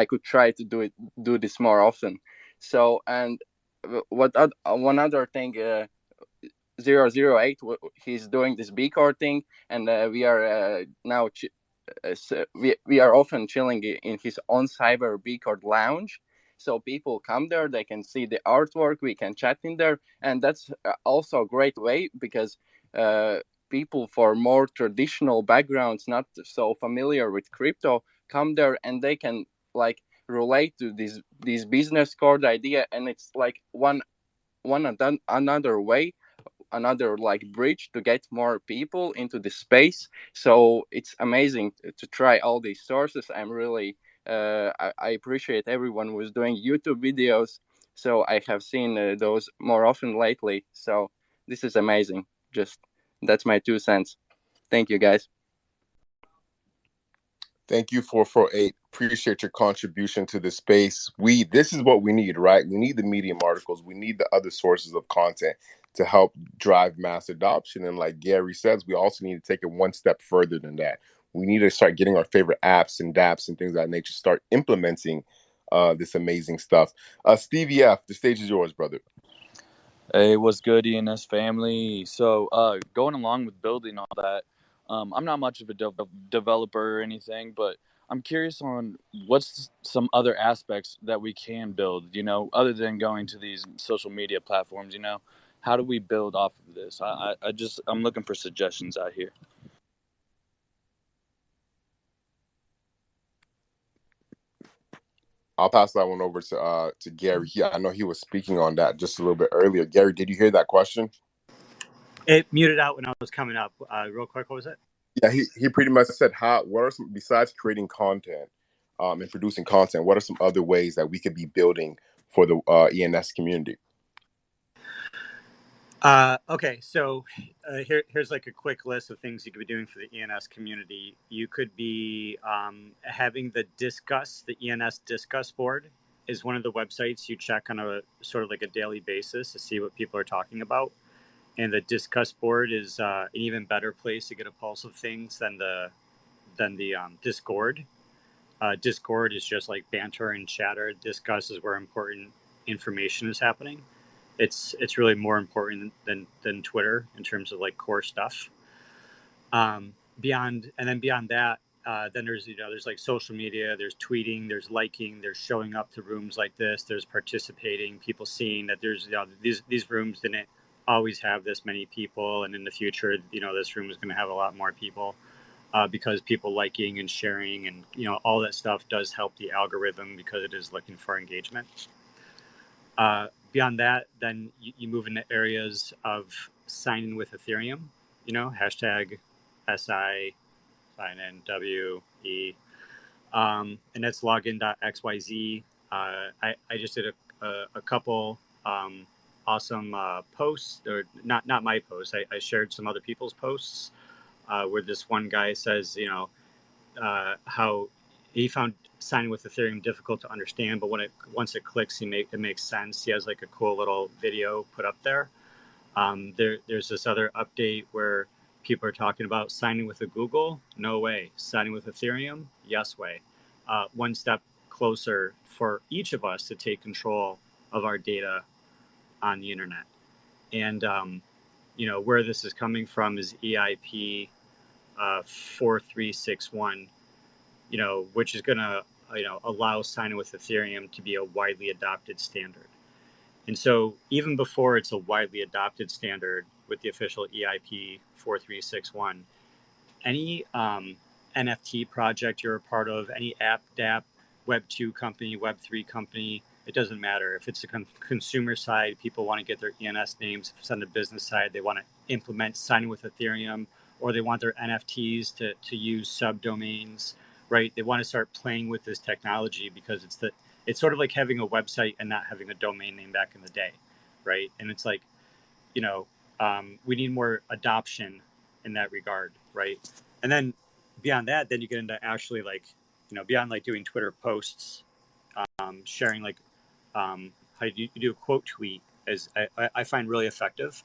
could try to do this more often. So and one other thing. 008, he's doing this B card thing, and we are now so we are often chilling in his on cyber B card lounge. So people come there, they can see the artwork, we can chat in there, and that's also a great way because uh, people for more traditional backgrounds, not so familiar with crypto, come there and they can like relate to this business card idea, and it's like another way, another like bridge to get more people into the space. So it's amazing to try all these sources. I'm really I appreciate everyone who's doing YouTube videos. So I have seen those more often lately. So this is amazing. Just that's my 2 cents. Thank you guys. Thank you, 448. Appreciate your contribution to the space. This is what we need, right? We need the Medium articles. We need the other sources of content to help drive mass adoption. And like Gary says, we also need to take it one step further than that. We need to start getting our favorite apps and dApps and things of that nature, start implementing this amazing stuff. StevieF, the stage is yours, brother. Hey, what's good, ENS family? So, going along with building all that, I'm not much of a developer or anything, but I'm curious on what's some other aspects that we can build, other than going to these social media platforms, how do we build off of this? I'm looking for suggestions out here. I'll pass that one over to Gary. I know he was speaking on that just a little bit earlier. Gary, did you hear that question? It muted out when I was coming up. Real quick, what was it? Yeah, he pretty much said, what are some, besides creating content and producing content, what are some other ways that we could be building for the ENS community? Okay, so here's like a quick list of things you could be doing for the ENS community. You could be having the ENS Discuss board is one of the websites you check on a sort of like a daily basis to see what people are talking about. And the Discuss board is an even better place to get a pulse of things than the Discord. Discord is just like banter and chatter. Discuss is where important information is happening. It's really more important than Twitter in terms of like core stuff. Beyond that, then there's like social media, there's tweeting, there's liking, there's showing up to rooms like this, there's participating, people seeing that there's these rooms didn't always have this many people, and in the future this room is going to have a lot more people. Because people liking and sharing and all that stuff does help the algorithm because it is looking for engagement. Beyond that, then you move into areas of signing with Ethereum, hashtag SI sign in WE, and that's login.xyz. I just did a couple awesome posts, or not my posts. I shared some other people's posts where this one guy says, how he found signing with Ethereum difficult to understand, but once it clicks, it makes sense. He has like a cool little video put up there. There's this other update where people are talking about signing with a Google, no way. Signing with Ethereum, yes way. One step closer for each of us to take control of our data on the internet. And where this is coming from is EIP 4361, which is going to allow signing with Ethereum to be a widely adopted standard. And so even before it's a widely adopted standard with the official EIP 4361, any NFT project you're a part of, any app, DApp, Web 2 company, Web 3 company, it doesn't matter. If it's a consumer side, people want to get their ENS names. If it's on the business side, they want to implement signing with Ethereum, or they want their NFTs to use subdomains, right? They want to start playing with this technology because it's sort of like having a website and not having a domain name back in the day, right? And it's like, we need more adoption in that regard, right? And then beyond that, then you get into actually like, beyond like doing Twitter posts, sharing like how you do a quote tweet is I find really effective,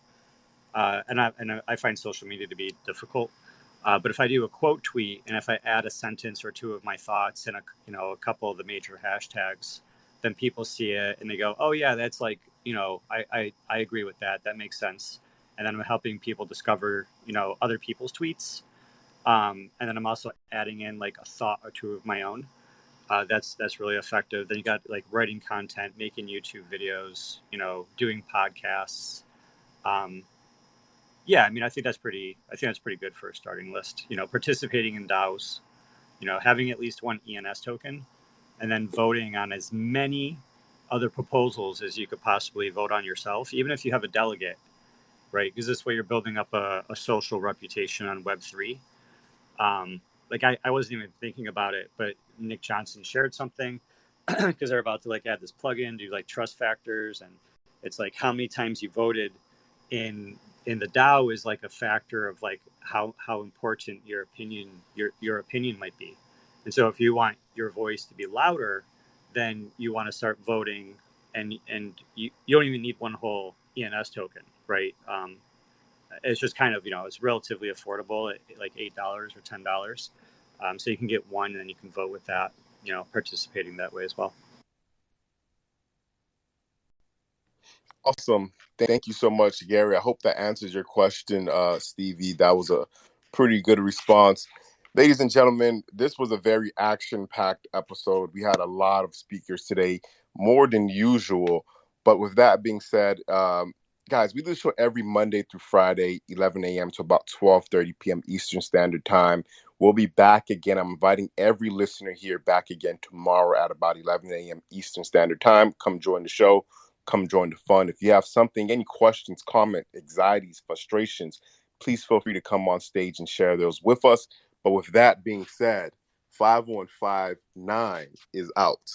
and I find social media to be difficult. But if I do a quote tweet and if I add a sentence or two of my thoughts and a couple of the major hashtags, then people see it and they go, oh yeah, that's like I agree with that. That makes sense. And then I'm helping people discover other people's tweets. And then I'm also adding in like a thought or two of my own. That's really effective. Then you got like writing content, making YouTube videos, doing podcasts. Yeah, I mean, I think that's pretty good for a starting list. Participating in DAOs, having at least one ENS token, and then voting on as many other proposals as you could possibly vote on yourself, even if you have a delegate, right? Because this way you're building up a social reputation on Web3. Like I wasn't even thinking about it, but Nick Johnson shared something because they're about to like add this plugin, do like trust factors, and it's like how many times you voted in the DAO is like a factor of like how important your opinion might be. And so if you want your voice to be louder, then you want to start voting, and you don't even need one whole ENS token, right? It's just kind of it's relatively affordable at like $8 or $10, so you can get one and then you can vote with that, participating that way as well. Awesome. Thank you so much, Gary. I hope that answers your question, Stevie. That was a pretty good response. Ladies and gentlemen, this was a very action-packed episode. We had a lot of speakers today, more than usual. But with that being said, guys, we do the show every Monday through Friday, 11 a.m. to about 12:30 p.m. Eastern Standard Time. We'll be back again. I'm inviting every listener here back again tomorrow at about 11 a.m. Eastern Standard Time. Come join the show. Come join the fun. If you have something, any questions, comments, anxieties, frustrations, please feel free to come on stage and share those with us. But with that being said, 5159 is out.